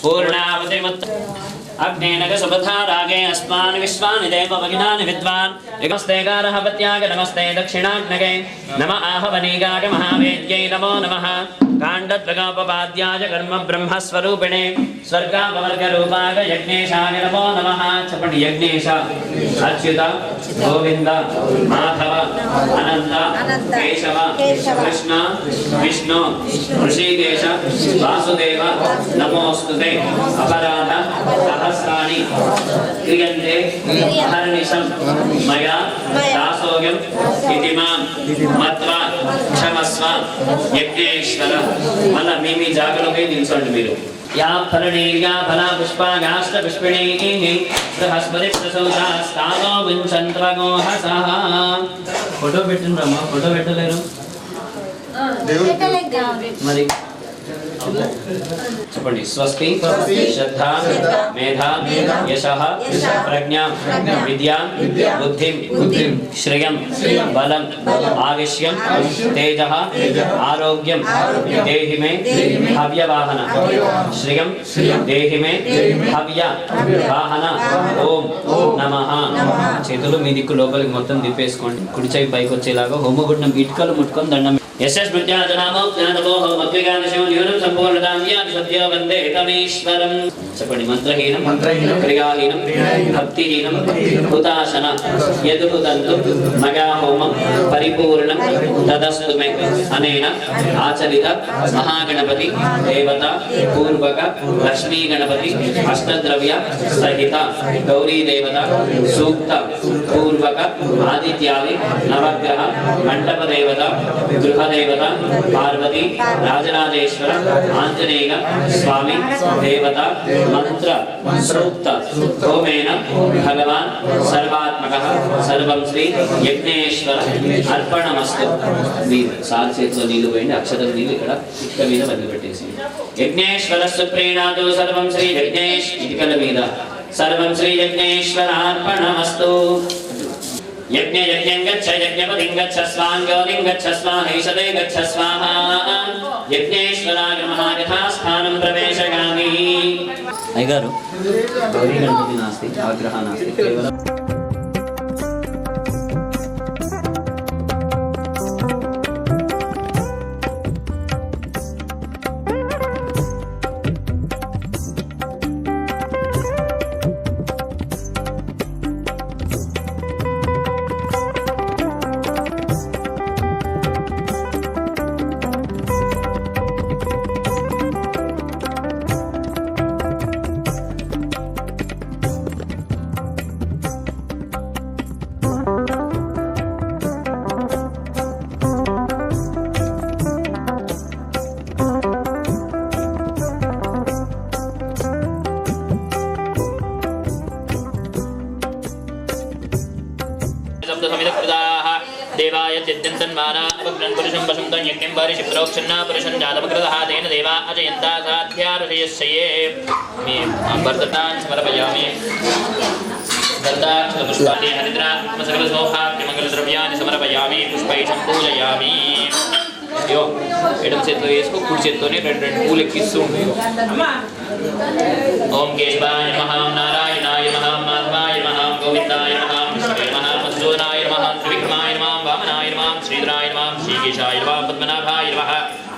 पूर्णावतिमुत् अग्नेनग सुबधा रागे अस्मान् विश्वानि देव भगिनानि विद्वान् नमस्ते गारहपत्याग नमस्ते दक्षिणाग्नगे नम आहवनीगाय महावेद्यै नमो नमः काण्डद्वगोपपाद्याय कर्म ब्रह्मस्वरूपिणे स्वर्गापवर्गरूपाय यज्ञेशाय नमो नमः चपटि यज्ञेश अच्युत गोविन्द माधव अनन्त केशव कृष्ण विष्णु ऋषिकेश वासुदेव नमोऽस्तुते अपराध सहस्राणि क्रियन्ते अहर्निशं मया दासोऽयम् इति मां मत्वा क्षमस्व यज्ञेश्वर మళ్ళా మీ జాగలోకి నిల్చోండి మీరు. యా ఫలనీర్యా ఫలా పుష్పాగాశ్చ పుష్పిణీః బృహస్పతి ప్రసౌతాస్తానో వించంత్వగోహసః. ఫోటో పెట్టిండ్రమ్మా, ఫోటో పెట్టలేరు మరి చెప్పండి. స్వస్తి శ్రద్ధ మేధ యశః ప్రజ్ఞా విద్యా బుద్ధిం శ్రియం బలం ఆయుష్యం తేజః ఆరోగ్యం దేహి మే హవ్యవాహన శ్రియం దేహి మే హవ్య వాహన ఓం నమః. చేతులు మీ దిక్కు లోపలికి మొత్తం తిప్పేసుకోండి, కుడి చేయి పైకి వచ్చేలాగా హోమగుండం ఇటుకలు ముట్టుకొని దండం. చెప్పండి. మంత్రహీనం క్రియాహీనం భక్తిహీనం హుతాశన యదుహుదంతు మగా హోమం పరిపూర్ణం తదస్తు మే అనేన ఆచరిత మహాగణపతి దేవత పూర్వక లక్ష్మీ గణపతి అష్టద్రవ్య సహిత గౌరీ దేవత సూక్త పూర్వక ఆదిత్యాది నవగ్రహ మండప దేవత గృహ దేవత పార్వతి రాజరాజేశ్వర ఆంజనేయ స్వామి దేవత మంత్ర సూక్త హోమేన భగవాన్ సర్వాత్మకః సర్వం శ్రీ యజ్ఞేశ్వర అర్పణమస్తు. మీరు సాల్ చేతిలో నీళ్లు పోయండి, అక్షతలు నీళ్ళు ఇక్కడ ఇటుక మీద వదిలిపెట్టేసి. యజ్ఞేశ్వర సుప్రీణాదు సర్వం శ్రీ యజ్ఞేష్ ఇటుకల మీద సర్వం శ్రీ యజ్ఞేశ్వరార్పణమస్తు. यज्ञ यज्ञं गच्छ यज्ञपतिं गच्छ स्वाङ्गोलिं गच्छ स्वाहेशते गच्छ स्वाहा. यज्ञेश्वराय नमः यथास्थानं प्रवेशयामि. अय्यगारु गौरी गणपति नास्ति, आग्रह नास्ति, केवलं देवाय चिद्यन्तन्माना वक्रं पुरुषं वसन्तं यज्ञं वारिषि प्रोक्षन्ना पुरुषं जातमकृतः तेन देवा अजयन्ता साध्यारुषयस्ये. मे वर्धतान् समर्पयामि. दत्ताक्षपुष्पाणि हरिद्रात्मसकलसौभाग्यमङ्गलद्रव्याणि समर्पयामि. पुष्पैषं पूजयामि. यो एडम చేతిలో వేసుకో, కుడి చేతితోనే రెండు పూలు ఎక్కిస్తూ ఉండు. ఓం కేశవాయ నమః, నారాయణాయ నమః, మాధవాయ నమః, గోవిందాయ నమః, విష్ణువే నమః, మధుసూదనాయ నమః, త్రివిక్రమాయ నమః, వామనాయ నమః, శ్రీధరాయ నమః, శ్రీకేశాయ నమః, పద్మనాభాయ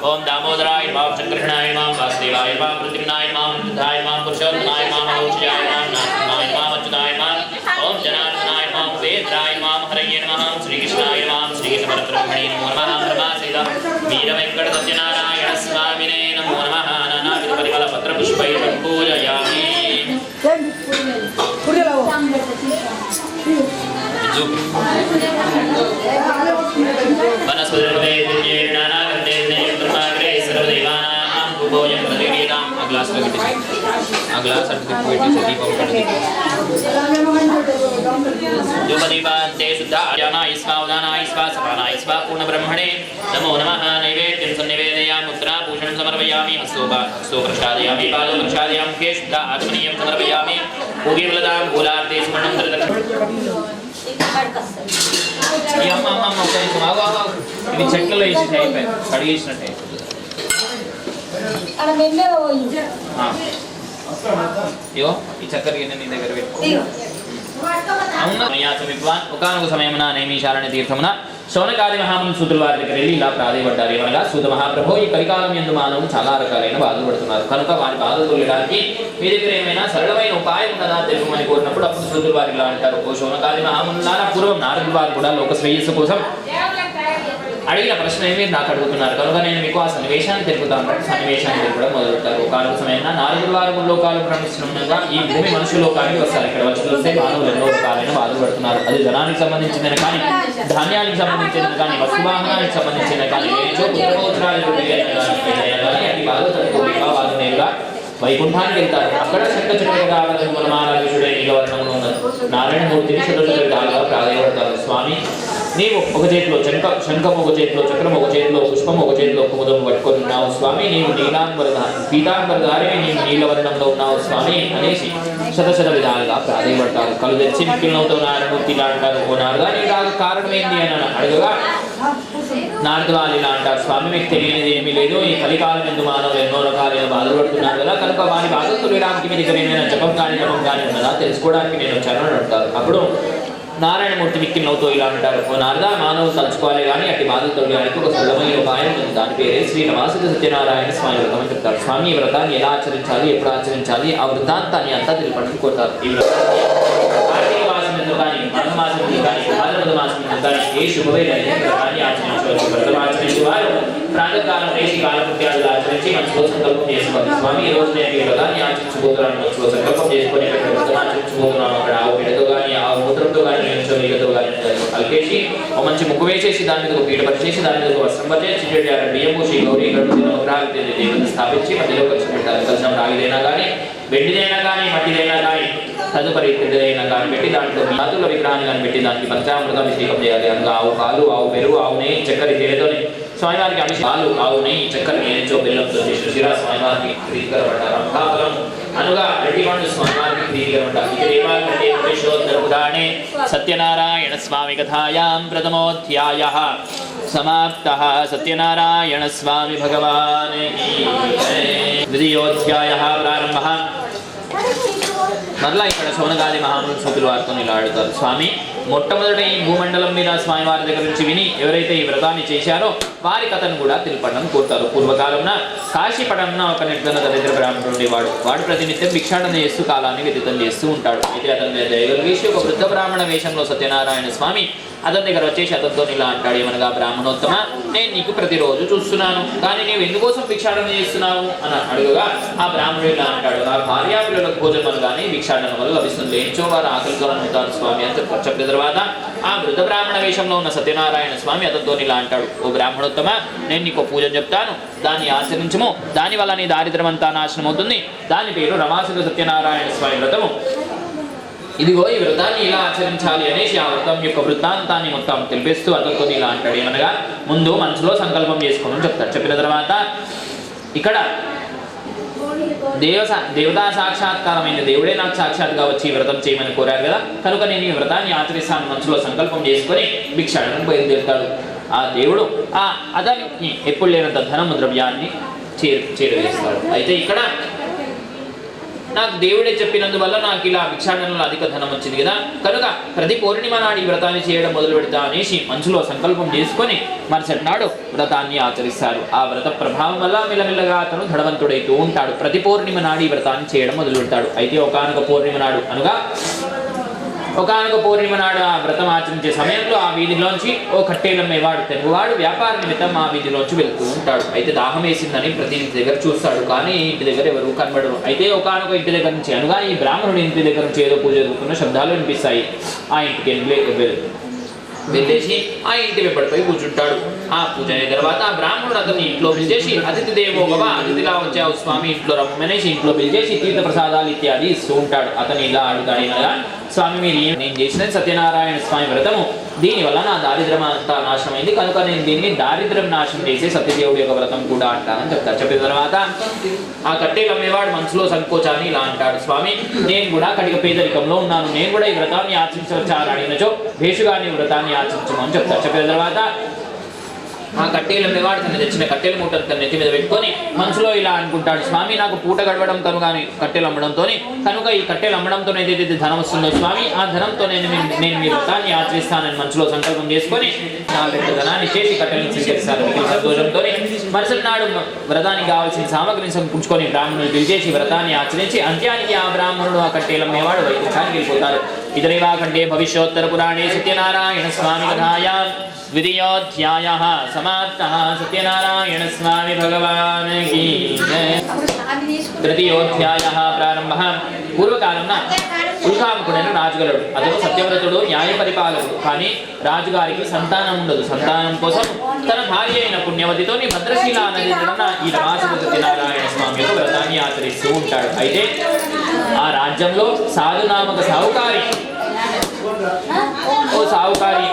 ओम दामोदराय नमः शंकरनाय नमः वासुदेवाय नमः प्रद्युम्नाय नमः निधाय नमः पुरुषोत्तमाय नमः मनोजाय नमः नारायणाय नमः अच्युताय नमः ओम जनार्दनाय नमः वेद्राय नमः हरये नमः श्रीकृष्णाय नमः श्रीकृष्णपरब्रह्मणे नमो नमः ब्रह्मासीद वीरवेंकट सत्यनारायण स्वामिने नमो नमः नानाविध परिमल पत्र पुष्पैः पूजयामि पूर्णब्रह्मणे नमो नमः नैवेद्यं सन्निवेदयामि मुद्राभूषणं समर्पयामि हस्तो प्रसादयामि पादौ प्रसादयामि केशुद्ध आचमनीयं समर्पयामि पूगीफलदां मूलार्थे स्मरणं ఇవి చెట్లలో వేసి అయిపోయాయి కడిగేసినట్టే ఇగో ఈ చక్కెర గిన్నె నీ దగ్గర పెట్టుకో ఒకనొక సమయమున నైమిషారణ్య తీర్థమున శౌనకాది మహాముని సూతుల వారి దగ్గర వెళ్ళి ఇలా ప్రాధేయపడ్డారు ఏమనగా సూత మహాప్రభు ఈ కలికాలం యందు మానవులు చాలా రకాలైన బాధలు పడుతున్నారు కనుక వారి బాధలు తొలగడానికి మీ దగ్గర ఏమైనా సరళమైన ఉపాయం ఉన్నదా తెలుపమని కోరినప్పుడు అప్పుడు సూతుల వారు ఇలా అంటారు ఓ శౌనకాది మహామునులారా పూర్వం నారదుల వారు కూడా లోక శ్రేయస్సు కోసం అడిగిన ప్రశ్న ఏమి నాకు అడుగుతున్నారు కనుక నేను మీకు ఆ సన్నివేశాన్ని తెలుపుతాను సన్నివేశాన్ని తెలుపడం మొదలుపెట్టారు ఒకనొక సమయంలో నారదుల వారు లోకాలు భ్రమిస్తుండగా ఈ భూమి మనుషుల లోకానికి వస్తారు ఇక్కడ వచ్చి చూస్తే మానవులు ఎన్నో రకాలైన బాధలు పడుతున్నారు అది ధనానికి సంబంధించిందని కానీ ధాన్యానికి సంబంధించినది కానీ వస్తువాహనానికి సంబంధించినది కానీ వారు నేరుగా వైకుంఠానికి వెళ్తారు అక్కడ శంఖచక్రవర్ణుడే నీలవర్ణంలో ఉన్నారు నారాయణమూర్తిని శుద్ధగా ప్రాధాయపడతారు స్వామి నీవు ఒక చేతిలో శంఖం ఒక చేతిలో చక్రం ఒక చేతిలో పుష్పం ఒక చేతిలో కుముదం పట్టుకొని ఉన్నావు స్వామి నీవు పీతాంబరధారిని నీవు నీలవర్ణంలో ఉన్నావు స్వామి అనేసి శత విధాలుగా ప్రాధాయపడతారు కళ్ళు తెచ్చి మిక్కిలవుతో నారాయణమూర్తి ఇలా అంటారు ఓ నారదా నీ కారణం ఏంటి అని అడగగా నారద వాళ్ళు ఇలా అంటారు స్వామి మీకు తెలియనిది ఏమీ లేదు ఈ కలికాలం ఎందు మానవులు ఎన్నో రకాలైన బాధలు పడుతున్నారు కదా కనుక వారి బాధలు తొలగడానికి మీ దగ్గర ఏమైనా జపం కానీ ఉన్నదా తెలుసుకోవడానికి నేను వచ్చాను అని అంటారు అప్పుడు నారాయణమూర్తి మిక్కిలవుతో ఇలా అంటారు ఓ నారద మానవులు తలుచుకోవాలి కానీ అట్టి బాధలు తొలగడానికి ఒక సరళమైన ఉపాయం ఉంది దాని పేరే శ్రీ నవాసిత సత్యనారాయణ స్వామి వ్రతం అని చెప్తారు స్వామి ఈ వ్రతాన్ని ఎలా ఆచరించాలి ఎప్పుడు ఆచరించాలి ఆ వృత్తాంతాన్ని అంతా తెలిపడానికి కోరుతారు ఈ వ్రతాన్ని కార్తీక మాసం ఎందుకు కానీ మాఘమాసం ఎందుకు కానీ భాద్రపద మాసం ఎందుకు కానీ ఏ శుభవేళ వ్రతాన్ని ఆచరించవచ్చు వ్రతం ఆచరించే వారు ప్రాతకాలం వేసి కాలకృత్యాలు ఆచరించి మనసులో సంకల్పం చేసుకోవాలి స్వామి ఈ రోజు నేను ఈ వ్రతాన్ని ఆచరించబోతున్నాను మనసులో సంకల్పం చేసుకొని ఇక్కడ వ్రతం ఆచరించబోతున్నాను అక్కడ ఆవు పిడతో కానీ ఆవు మూత్రంతో కానీ నీళ్ళతో కానీ కలిపేసి ఒక మంచి ముగ్గు వేసేసి దాని మీద ఒక పీట పరిచేసి దాని మీద ఒక వస్త్రం పరిచేసి చిట్టేటి బియ్యం పోసి గౌరీ గణపతి నవగ్రహాలు దేవతను స్థాపించి మధ్యలో కలిసి పెట్టాలి కలిసిన రాగిదైనా కానీ వెండిదైనా కానీ మట్టిదైనా కానీ తదుపరి తెడ్డదైనా కానీ పెట్టి దాంట్లో మాతుల విగ్రహాన్ని కానీ పెట్టి దానికి పంచామృతం అభిషేకం చేయాలి అందులో ఆవు పాలు ఆవు పెరుగు ఆవు నెయ్యి చక్కెర తేనెతోని స్వామివారికి అభిషేకాలు ఆవు నెయ్యి చక్కెర నేర్చో బెల్లంతో శిశిర స్వామివారికి ప్రీతికరమంటారు అంకాఫలం అనుగా అరటిపండు స్వామివారికి ప్రీతికరమంటారు సత్యనారాయణ స్వామి కథాయాం ప్రథమోధ్యాయః సమాప్తః సత్యనారాయణ స్వామి భగవాన్ కీ జై ద్వితీయోధ్యాయః ప్రారంభః మరలా ఇక్కడ శౌనకాది మహాముని సూతుల వారితో ఇలా అడుగుతారు స్వామి మొట్టమొదట ఈ భూమండలం మీద స్వామివారి దగ్గర నుంచి విని ఎవరైతే ఈ వ్రతాన్ని చేశారో వారి కథను కూడా తెలుపడం కోరుతారు పూర్వకాలంలో కాశీపటంన ఒక నిర్ధన దరిద్ర బ్రాహ్మణుడు ఉండేవాడు వాడు ప్రతినిత్యం భిక్షాటన చేస్తూ కాలాన్ని వ్యతీతం చేస్తూ ఉంటాడు అయితే అతని మీద దయగలిగేసి ఒక వృద్ధ బ్రాహ్మణ వేషంలో సత్యనారాయణ స్వామి అతని దగ్గర వచ్చేసి అతనితో ఇలా అంటాడు ఏమనగా బ్రాహ్మణోత్తమ నేను నీకు ప్రతిరోజు చూస్తున్నాను కానీ నీవు ఎందుకోసం భిక్షాటన చేస్తున్నావు అని అడుగుగా ఆ బ్రాహ్మణుడు ఇలా అంటాడు నా భార్యాపిల్లలకు భోజనం కానీ భిక్షాటన వల్ల లభిస్తుంది ఏంచో వారు ఆకలితో ఉంటారు స్వామి అని చెప్పిన తర్వాత ఆ వృద్ధ బ్రాహ్మణ వేషంలో ఉన్న సత్యనారాయణ స్వామి అతనితో ఇలా అంటాడు ఓ బ్రాహ్మణోత్తమ నేను నీకు పూజ చెప్తాను దాన్ని ఆచరించము దానివల్ల నీ దారిద్ర్యం అంతా నాశనం అవుతుంది దాని పేరు రమాసుర సత్యనారాయణ స్వామి వ్రతము ఇదిగో ఈ వ్రతాన్ని ఇలా ఆచరించాలి అనేసి ఆ వ్రతం యొక్క వృత్తాంతాన్ని మొత్తం తెలిపిస్తూ అతనితో ఇలా అంటాడు ఏమనగా ముందు మనసులో సంకల్పం చేసుకోమని చెప్తాడు చెప్పిన తర్వాత ఇక్కడ దేవతా సాక్షాత్కారమైన దేవుడే నాకు సాక్షాత్గా వచ్చి ఈ వ్రతం చేయమని కోరారు కదా కనుక నేను ఈ వ్రతాన్ని ఆచరిస్తాను మనసులో సంకల్పం చేసుకొని భిక్షాటనకు బయలుదేరుతాడు ఆ దేవుడు అతనికి ఎప్పుడు లేనంత ధనము ద్రవ్యాన్ని చేరవేస్తాడు అయితే ఇక్కడ నాకు దేవుడే చెప్పినందువల్ల నాకు ఇలా భిక్షాటనలో అధిక ధనం వచ్చింది కదా, కనుక ప్రతి పౌర్ణిమ నాడు ఈ వ్రతాన్ని చేయడం మొదలు పెడతా అనేసి మనసులో సంకల్పం చేసుకొని మరుసటి నాడు వ్రతాన్ని ఆచరిస్తారు. ఆ వ్రత ప్రభావం వల్ల మెల్లమెల్లగా అతను ధనవంతుడైతూ ఉంటాడు. ప్రతి పౌర్ణిమ నాడు ఈ వ్రతాన్ని చేయడం మొదలు పెడతాడు. అయితే ఒకానొక పౌర్ణిమ నాడు అనగా ఒకనొక పౌర్ణిమ నాడు ఆ వ్రతం ఆచరించే సమయంలో ఆ వీధిలోంచి ఓ కట్టేలమ్మేవాడు తెలుగువాడు వ్యాపార నిమిత్తం ఆ వీధిలోంచి వెళ్తూ ఉంటాడు. అయితే దాహం వేసిందని ప్రతి ఇంటి దగ్గర చూస్తాడు, కానీ ఇంటి దగ్గర ఎవరు కనబడరు. అయితే ఒకనొక ఇంటి దగ్గర నుంచి అనగా ఈ బ్రాహ్మణుడి ఇంటి దగ్గర నుంచి ఏదో పూజ జరుగుతున్న శబ్దాలు వినిపిస్తాయి. ఆ ఇంటికి వెళ్ళేసి ఆ ఇంటి వెంబడిపై కూర్చుంటాడు. ఆ పూజ అయిన తర్వాత ఆ బ్రాహ్మణుడు అతన్ని ఇంట్లో పిలిచేసి అతిథి దేవో భవ, అతిథిలా వచ్చావు స్వామి, ఇంట్లో రమ్మనేసి ఇంట్లో పిలిచేసి తీర్థ ప్రసాదాలు ఇత్యాది ఇస్తూ ఉంటాడు. అతను ఇలా అడుగుతాడు, స్వామి మీరు నేను చేసినది సత్యనారాయణ స్వామి వ్రతము, దీనివల్ల నా దారిద్ర్యం అంతా నాశనమైంది, కనుక నేను దీన్ని దారిద్ర్యం నాశనం చేసే సత్యదేవుడి యొక్క వ్రతం కూడా అంటానని చెప్తారు. చెప్పిన తర్వాత ఆ కట్టెలు అమ్మేవాడు మనసులో సంకోచాన్ని ఇలా అంటాడు, స్వామి నేను కూడా కటిక పేదరికంలో ఉన్నాను, నేను కూడా ఈ వ్రతాన్ని ఆచరించవచ్చా అని అడిగినచో భేషుగా నీ వ్రతాన్ని ఆచరించమని చెప్తారు. చెప్పిన తర్వాత ఆ కట్టెలు అమ్మేవాడు తను తెచ్చిన కట్టెల మూటను తన నెత్తి మీద పెట్టుకొని మనసులో ఇలా అనుకుంటాడు, స్వామి నాకు పూట గడవడం కనుక కట్టెలు అమ్మడంతో, కనుక ఈ కట్టెలు అమ్మడంతో ఏదైతే ధనం వస్తుందో స్వామి ఆ ధనంతో నేను మీ వ్రతాన్ని ఆచరిస్తానని మనసులో సంకల్పం చేసుకొని 4 ధనాన్ని చేసి కట్టెలను స్వీకరిస్తారు. సంతోషంతో మరుసటి నాడు వ్రతానికి కావాల్సిన సామగ్రిని సమకూర్చుకొని బ్రాహ్మణులు పిలిచేసి వ్రతాన్ని ఆచరించి అంత్యానికి ఆ బ్రాహ్మణుడు ఆ కట్టెలు అమ్మేవాడు వైకుంఠానికి వెళ్ళిపోతారు. ఇతరేవా ఖండే భవిష్యోత్తర పురాణే సత్యనారాయణ స్వామి కథాయా ద్వితీయోధ్యాయः సమాప్తः. సత్యనారాయణ స్వామి భగవాన్ కీ జై. తృతీయోధ్యాయः ప్రారంభः. పూర్వకాలంలో ఉల్కాముకుడైన రాజుగలడు. అతను సత్యవ్రతుడు, న్యాయ పరిపాలకుడు. కానీ రాజుగారికి సంతానం ఉండదు. సంతానం కోసం తన భార్య అయిన పుణ్యవతితోని భద్రశీల నది ఈ రమాసుడు సత్యనారాయణ స్వామి యొక్క వ్రతాన్ని ఆచరిస్తూ ఉంటాడు. అయితే ఆ రాజ్యంలో సాధునామక సాహుకారి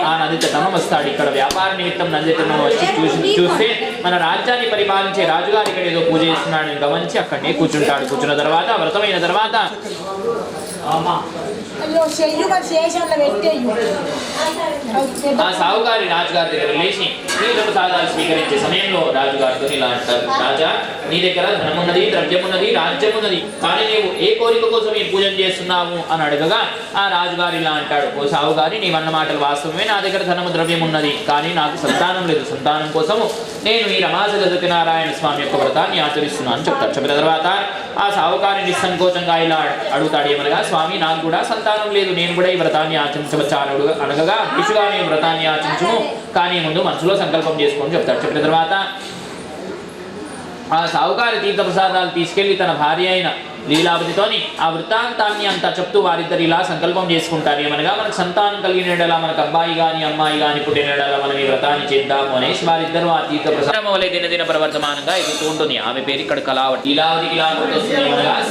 ఆ నది తటం వస్తాడు. ఇక్కడ వ్యాపార నిమిత్తం నది తటం వచ్చి చూస్తే మన రాజ్యాన్ని పరిపాలించే రాజుగారు ఇక్కడ ఏదో పూజ చేస్తున్నాడని గమనించి అక్కడనే కూర్చుంటాడు. కూర్చున్న తర్వాత వ్రతమైన తర్వాత ఆ సాహుగారి రాజుగారి దగ్గర లేచి తీర్థ ప్రసాదాలు స్వీకరించే సమయంలో రాజుగారితో ఇలా అంటారు, రాజా నీ దగ్గర ధనమున్నది, ద్రవ్యమున్నది, రాజ్యమున్నది, కానీ నీవు ఏ కోరిక కోసం ఈ పూజను చేస్తున్నావు అని అడగగా ఆ రాజుగారు ఇలా అంటాడు, ఓ సాహుగారి నీవన్న మాటలు వాస్తవమే, నా దగ్గర ధనము ద్రవ్యం ఉన్నది, కానీ నాకు సంతానం లేదు. సంతానం కోసము నేను ఈ రమాసుల సత్యనారాయణ స్వామి యొక్క వ్రతాన్ని ఆచరిస్తున్నాను అని చెప్తారు. చెప్పిన తర్వాత ఆ సాహుకారి నిస్సంకోచంగా ఇలా అడుగుతాడు, ఏమనగా స్వామి నాకు కూడా సంతానం లేదు, నేను కూడా ఈ వ్రతాన్ని ఆచరించవచ్చా అనగా విషుగా నేను వ్రతాన్ని ఆచరించము, కానీ ముందు మనసులో సంకల్పం చేసుకొని చెప్తాడు. చెప్పిన తర్వాత ఆ సాహుకారి తీర్థ ప్రసాదాలు తీసుకెళ్లి తన భార్య అయిన లీలావతితోని ఆ వృత్తాంతాన్ని అంతా చెప్తూ వారిద్దరు ఇలా సంకల్పం చేసుకుంటారు, ఏమనగా మనకు సంతానం కలిగినడలా మనకు అబ్బాయి గాని అమ్మాయి గాని పుట్టినడలా మనం ఈ వ్రతాన్ని చేద్దాము అనేసి వారిద్దరు ఆ తీర్థ ప్రసాదం వలె దినదిన ప్రవర్తమానంగా ఎదుగుతూ ఉంటుంది. ఆమె పేరు ఇక్కడ కళావతి. లీలావతిగా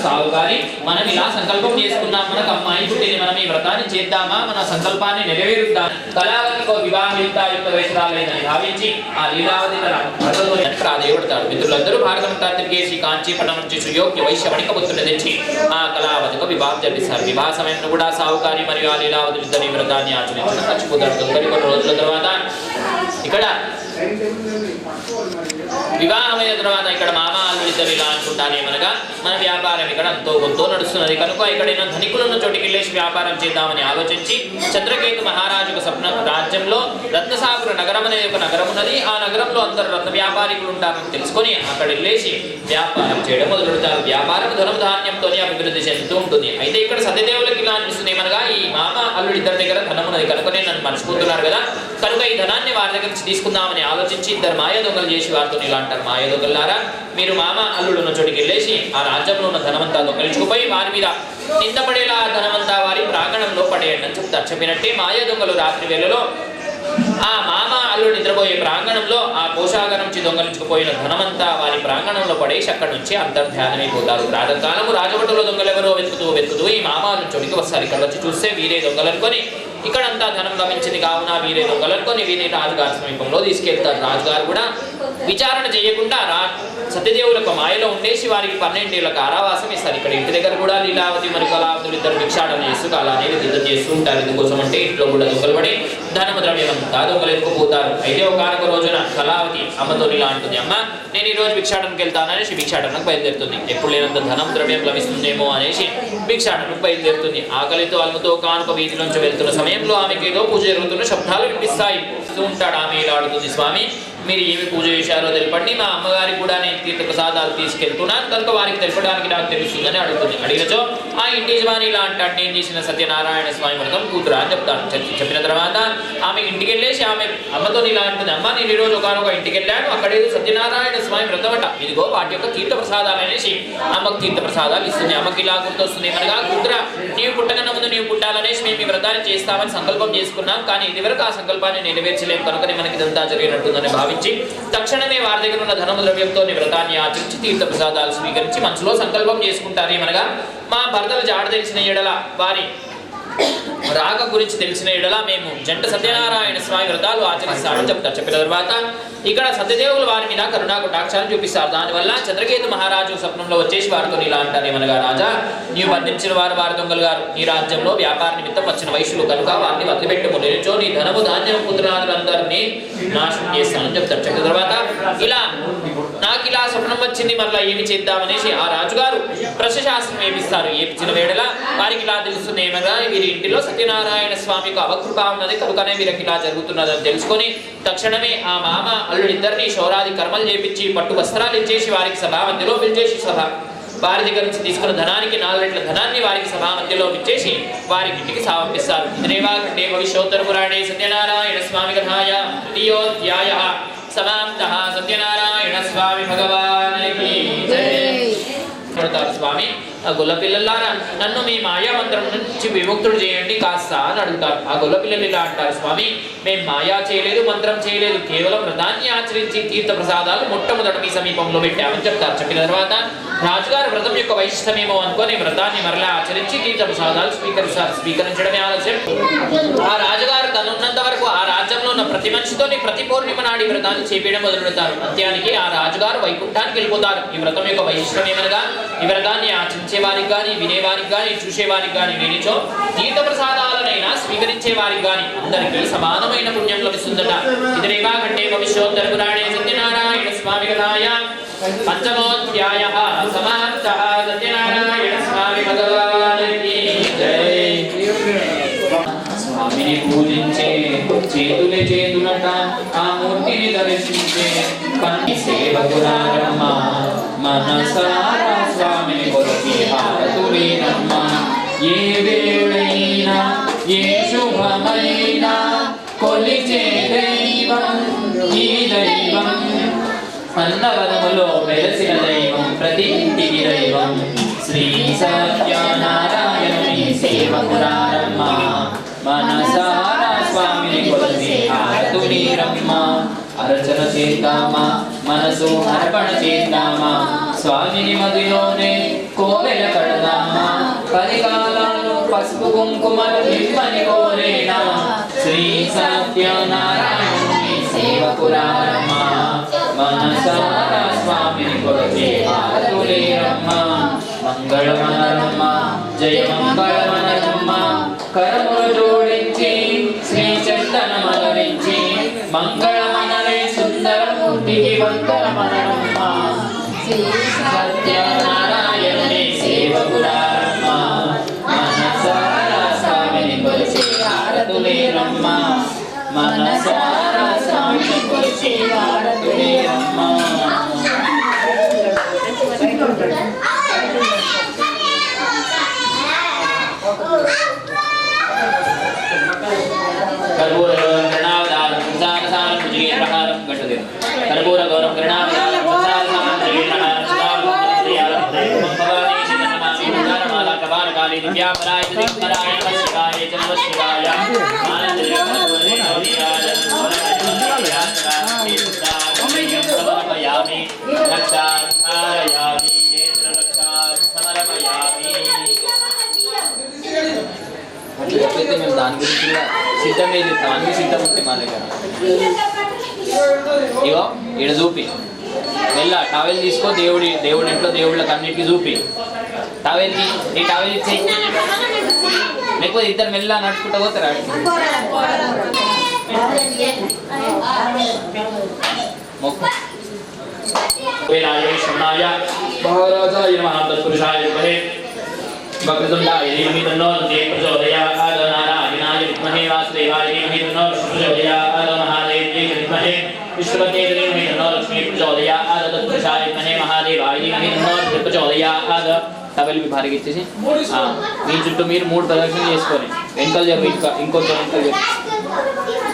సాహుకారి మనం ఇలా సంకల్పం చేసుకున్నాం, మనకు అమ్మాయి పుట్టింది, మనం ఈ వ్రతాన్ని చేద్దామా, మన సంకల్పాన్ని నెరవేరుద్దాం. కళావతికి వివాహిత వయసురాలేదని భావించి ఆ లీలావతి ప్రాధేయపడతాడు. మిత్రులందరూ భారతం తిరిగేసి కాంచీపట్నం నుంచి సుయోగ్య వైశ్యమణిక పుత్రుడు తెచ్చి ఆ కళావతికి వివాహం జరిపిస్తారు. వివాహ సమయంలో కూడా సాహుకారి మరియు ఆ లీలావతి ఇద్దరి వ్రతాన్ని ఆచరించడం మర్చిపోతాడు. కొన్ని రోజుల తర్వాత ఇక్కడ వివాహమైన తర్వాత ఇక్కడ మామ అల్లుడిద్దరు ఇలా అనుకుంటారు, ఏమనగా మన వ్యాపారం ఇక్కడ అంతో కొంతో నడుస్తున్నది, కనుక ఇక్కడ ధనికులున్న చోటికి వెళ్ళేసి వ్యాపారం చేద్దామని ఆలోచించి చంద్రకేతు మహారాజుకు స్వప్న రాజ్యంలో రత్నసాగర నగరం అనే ఒక నగరం ఉన్నది. ఆ నగరంలో అందరు రత్న వ్యాపారికులు ఉంటారని తెలుసుకొని అక్కడ వెళ్ళేసి వ్యాపారం చేయడం మొదలుపెడతారు. వ్యాపారం ధనం ధాన్యంతో అభివృద్ధి చెందుతూ ఉంటుంది. అయితే ఇక్కడ సత్యదేవులకి ఇలా అనిపిస్తుంది, ఏమనగా ఈ మామ అల్లుడిద్దరి దగ్గర ధనం ఉన్నది, కనుకనే నన్ను మర్చిపోతున్నారు కదా, కనుక ఈ ధనాన్ని వారి దగ్గర నుంచి తీసుకుందామని ఆలోచించి ఇద్దరు మాయ దొంగలు చేసి వారితో ఇలా అంటారు, మాయ దొంగలారా మీరు మామ అల్లుడు ఉన్న చోటికి వెళ్ళేసి ఆ రాజ్యంలో ఉన్న ధనమంతా దొంగలించుకుపోయి వారి మీద నిందపడేలా ధనమంతా వారి ప్రాంగణంలో పడేయండి అని చెప్తారు. చెప్పినట్టే మాయ దొంగలు రాత్రి వేళలో ఆ మామ అల్లుడు నిద్రపోయే ప్రాంగణంలో ఆ కోశాగారం నుంచి దొంగలించుకుపోయిన ధనమంతా వారి ప్రాంగణంలో పడేసి అక్కడి నుంచి అంతర్ధ్యానమైపోతారు. రాజకాలము రాజభటుల దొంగలెవరో వెతుకుతూ ఈ మామ అల్లుడి చోటికి వస్తారు. ఇక్కడ వచ్చి చూస్తే వీరే దొంగలనుకొని ఇక్కడంతా ధనం గమనించింది కావున వీరే దొంగలనుకొని వీరిని రాజుగారి సమీపంలో తీసుకెళ్తారు. రాజుగారు కూడా విచారణ చేయకుండా సత్యదేవులకు మాయలో ఉండేసి వారికి 12 ఏళ్ల కారావాసం ఇస్తారు. ఇక్కడ ఇంటి దగ్గర కూడా లీలావతి మరి కళావతులు ఇద్దరు భిక్షాటన చేస్తూ అలానే యుద్ధం చేస్తూ ఉంటారు. ఎందుకోసం అంటే ఇంట్లో కూడా దొంగలు పడి ధనము ద్రవ్యం దొంగలు ఎత్తుకుపోతారు. అయితే ఒకనొక రోజున కళావతి అమ్మతో ఇలా అంటుంది, అమ్మ నేను ఈ రోజు భిక్షాటనకి వెళ్తాను అనేసి భిక్షాటనకు బయలుదేరుతుంది. ఎప్పుడు లేనంత ధనం ద్రవ్యం లభిస్తుందేమో అనేసి భిక్షాటనకు బయలుదేరుతుంది. ఆకలితో అలుముతో కానుక వీధి నుంచి వెళ్తున్న సమయంలో ఆమెకి ఏదో పూజ జరుగుతున్న శబ్దాలు వినిపిస్తాయి. ఉంటాడు ఆమె ఇలా అడుగుతుంది, స్వామి మీరు ఏమి పూజ చేశారో తెలపండి, మా అమ్మగారికి కూడా నేను తీర్థ ప్రసాదాలు తీసుకెళ్తున్నాను కనుక వారికి తెలపడానికి నాకు తెలుస్తుందని అడుగుతుంది. అడిగినచో ఆ ఇంటి యజమాని ఇలా అంటాడు, నేను చేసిన సత్యనారాయణ స్వామి వ్రతం కూతురా అని చెప్తాను. చెప్పిన తర్వాత ఆమె ఇంటికి వెళ్ళేసి ఆమె అమ్మతో ఇలా అంటుంది, అమ్మ నేను ఈరోజు ఒకనొక ఇంటికి వెళ్ళాను, అక్కడేదో సత్యనారాయణ స్వామి వ్రతం అట, ఇదిగో వాటి యొక్క తీర్థ ప్రసాదాలు అనేసి అమ్మకు తీర్థ ప్రసాదాలు ఇస్తుంది. అమ్మకి ఇలా గుర్తొస్తుంది, మనగా కూతురా నీవు పుట్టకన్నా ముందు నీవు పుట్టాలనేసి మేము ఈ వ్రతాన్ని చేస్తామని సంకల్పం చేసుకున్నాం, కానీ ఇదివరకు ఆ సంకల్పాన్ని నెరవేర్చలేము కనుకనే మనకి ఇదంతా జరిగినట్టుందని భావించి తక్షణమే వారి దగ్గర ఉన్న ధనము ద్రవ్యంతో వ్రతాన్ని ఆచరించి తీర్థ ప్రసాదాలు స్వీకరించి మనసులో సంకల్పం చేసుకుంటారు. ఏమనగా మా భర్తలు జాడ తెలిసిన ఎడల వారి రాగ గురించి తెలిసిన ఎడల మేము జంట సత్యనారాయణ స్వామి వ్రతాలు ఆచరిస్తామని చెప్తారు. చెప్పిన తర్వాత ఇక్కడ సత్యదేవులు వారి మీద కరుణా కటాక్షాలు చూపిస్తారు. దానివల్ల చంద్రకేతు మహారాజు స్వప్నంలో వచ్చేసి వారితో ఇలా అంటారు, ఏమనగా రాజా నీవు బంధించిన వారు దొంగలు గారు నీ రాజ్యంలో వ్యాపార నిమిత్తం వచ్చిన వైశ్యులు కనుక వారిని వదిలిపెట్టుము, లేనిచో నీ ధనము ధాన్యము పుత్రాదులందరినీ నాశనం చేస్తానని చెప్తారు. చెప్పిన తర్వాత ఇలా నాకు ఇలా స్వప్నం వచ్చింది, మరలా ఏమి చేద్దామనేసి ఆ రాజుగారు ప్రశశాస్త్రం వేపిస్తారు. ఏపించిన వేళల వారికి ఇలా తెలుస్తుంది, ఏమగా వీరి ఇంటిలో సత్యనారాయణ స్వామికి అవకృప ఉన్నది కనుకనే వీరికి ఇలా జరుగుతున్నదని తెలుసుకొని తక్షణమే ఆ మామ అల్లుడిద్దరిని శౌరాది కర్మలు చేపించి పట్టు వస్త్రాలు ఇచ్చేసి వారికి సభా మధ్యలో పిలిచేసి వారి దగ్గర నుంచి తీసుకున్న ధనానికి 4 రెట్ల ధనాన్ని వారికి సభా మధ్యలో ఇచ్చేసి వారికి ఇంటికి సమర్పిస్తారు. ఇదేవాకంటే భవిష్యోత్తర పురాణే సత్యనారాయణ స్వామి కథాయ తృతీయోధ్యాయ సమాప్తః. సత్యనారాయణ స్వామి భగవానికి జై. స్వామి ఆ గొల్ల పిల్లలారా నన్ను మీ మాయా మంత్రం నుంచి విముక్తుడు చేయండి కాస్త అని అడుగుతారు. ఆ గొల్ల పిల్లలు ఇలా అంటారు, స్వామి మేము మాయా చేయలేదు, మంత్రం చేయలేదు, కేవలం వ్రతాన్ని ఆచరించి తీర్థ ప్రసాదాలు మొట్టమొదట మీ సమీపంలో పెట్టామని చెప్తారు. చెప్పిన తర్వాత రాజుగారు వ్రతం యొక్క వైశిష్టమేమో అనుకొని వ్రతాన్ని మరలా ఆచరించి తీర్థ ప్రసాదాలు స్వీకరిస్తారు. స్వీకరించడమే ఆలస్యం. ఆ రాజుగారు తనున్నంత వరకు ఆ రాజ్యంలో ఉన్న ప్రతి మనిషితోని ప్రతి పౌర్ణిమ నాడి వ్రతాన్ని చేపేయడం మొదలుపెడతారు. అంత్యానికి ఆ రాజుగారు వైకుంఠానికి వెళ్ళిపోతారు. ఈ వ్రతం యొక్క వైశిష్టం ఏమనగా ఈ వ్రతాన్ని ఆచరించేవారికి కానీ వినేవారికి కానీ చూసేవారికి కానీ లేనిచో తీర్థ ప్రసాదాలనైనా స్వీకరించే వారికి కానీ అందరికీ సమానమైన పుణ్యం లభిస్తుందట. ఇదేవాకంటే భవిష్యోత్తర పురాణే సత్యనారాయణ స్వామి కథాయ పంచమోధ్యాయః సమాప్తః. సత్యనారాయణ స్వామి భగవానికి జై. స్వామిని పూజించే చేతులే చేతులట, ఆ మూర్తిని దర్శించే కన్ని సేవకురారమ్మ, మనసారా స్వామిని కొలిచి హారతులేనమ్మ. ఏ వేళైనా ఏ శుభమైనా కొలిచే దైవం ఈ దైవం, అన్నవరములో వెలసిన దైవం ప్రతి ఇంటికి దైవం. శ్రీ సత్యనారాయణుని సేవకురారమ్మ, మనసారా స్వామిని కొలిచి హారతులేనమ్మ. అర్చన చేద్దామా, మనసు అర్పణ చేద్దామా, స్వామిని మదిలోనే కోవెల కడదామా. 10 కాలాలు పసుపు కుంకుమలు నిమ్మని కోరేనా, శ్రీ సత్యనారాయణుని సేవకురారమ్మ, మనసారా స్వామిని కొలిచి హారతులేనమ్మ. మంగళమనరమ్మ జయ మంగళమనరమ్మ, కరములు జోడించి శ్రీ చందనమలరించి మంగళమనరే సుందరమూర్తికి వందనమనరమ్మ. శ్రీ సత్యనారాయణుని సేవకురారమ్మ, మనసారా స్వామిని కొలిచి హారతులేనమ్మ, మనసారా స్వామిని కొలిచి హారతులేనమ్మ. కర్పూర గణావతారం సంసారసారం భుజగేంద్రహారం గట్టదే. కర్పూర గౌరం గణావతారం సంసారసారం భుజగేంద్రహారం సుధాభూతయారం భవానీ శివనమామి ఉదారమాలా కపాలకాళీ దివ్యాపరాయ దిక్పరాయ శివాయ చంద్రశివాయ ఆనందజగద్గురువే నవనీయాయ సమర్పయామి రక్షాం ధారయామి నేత్రరక్షాం సమర్పయామి. ఎప్పుడైతే మేము దాని గురించి కూడా సిద్ధమే చేస్తాం, అన్ని సిద్ధం ఉంటే మా దగ్గర. ఇగో ఈడ చూపి వెళ్ళా టవెల్ తీసుకో, దేవుడి ఇంట్లో దేవుళ్ళకి అన్నిటికీ చూపి. టవెల్కి నీ టవెల్ ఇచ్చి, లేకపోతే ఇద్దరు మెల్ల నడుచుకుంటూ పోతారా? మొక్కు. వేలాయేశ్వరాయ మహారాజాయ నమః తత్పురుషాయ విద్మహే వక్రతుండాయ ధీమహి తన్నో దంతే ప్రచోదయాత్. నారాయణాయ విద్మహే వాసుదేవాయ ధీమహి తన్నో విష్ణుః ప్రచోదయాత్. మహాదేవ్యై విద్మహే విష్ణుపతే ధీమహి తన్నో లక్ష్మీ ప్రచోదయాత్. తత్పురుషాయ విద్మహే మహాదేవాయ ధీమహి తన్నో లక్ష్మీ ప్రచోదయాత్. టవల్ భారీగా ఇచ్చేసి మీ చుట్టూ మీరు 3 ప్రదక్షిణలు చేసుకొని వెంకలు జరుగు, ఇంకొంచెం వెంకలు జరుగు.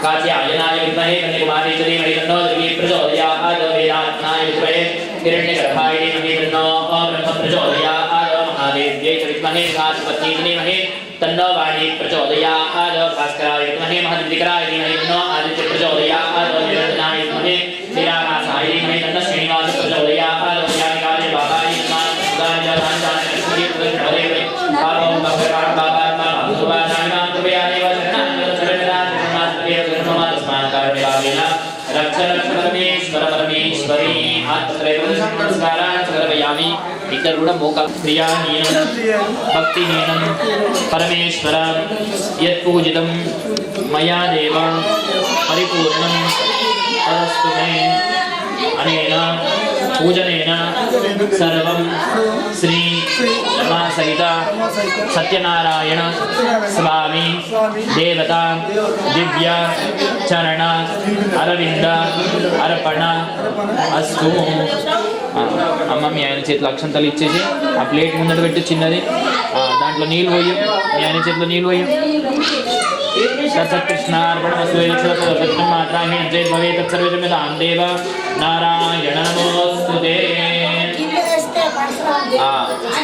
कात्यायनाय विद्महे कन्याकुमारी च धीमहि तन्नो लक्ष्मी प्रचोदयात्. वेदान्तनाय विद्महे हिरण्यगर्भाय धीमहि तन्नो ब्रह्म प्रचोदयात्. महादेव्यै च विद्महे गायत्र्यै धीमहि तन्नो वाणी प्रचोदयात्. भास्कराय विद्महे महद्विकराय धीमहि तन्नो आदित्य प्रचोदयात्. निरञ्जनाय विद्महे निराकाशाय धीमहि तन्नो श्रीनिवास प्रचोदयात्. ज्ञानिकाय बाबाय नमः. गाञ्जानाय लक्ष्मी प्रचोदयात्. पावं भगवान् बाबा भगवान् कृपयादेव रक्ष परमेश्वर परमेश्वरी आत्मत्रयस्मरामि. इतर मोक क्रियाहीनं भक्तिहीनं परमेश्वर यत्पूजितं मया देव परिपूर्णं तदस्तु मे. अनेन पूजनेन सर्वं श्री रमासहित सत्यनारायण स्वामी देवता दिव्य चरण अरविंद अर्पण अस्तु. అమ్మ మీ ఆయన చేతిలో అక్షంతలు ఇచ్చేసి ఆ ప్లేట్ ముందర పెట్టి చిన్నది, దాంట్లో నీళ్ళు పోయి మీ ఆయన చేతిలో నీళ్ళు పోయి. సత్కృష్ణార్పణమస్తు. మాత్రా జై భవే తత్సర్వేషాం దేవ నారాయణ నమోస్తుతే.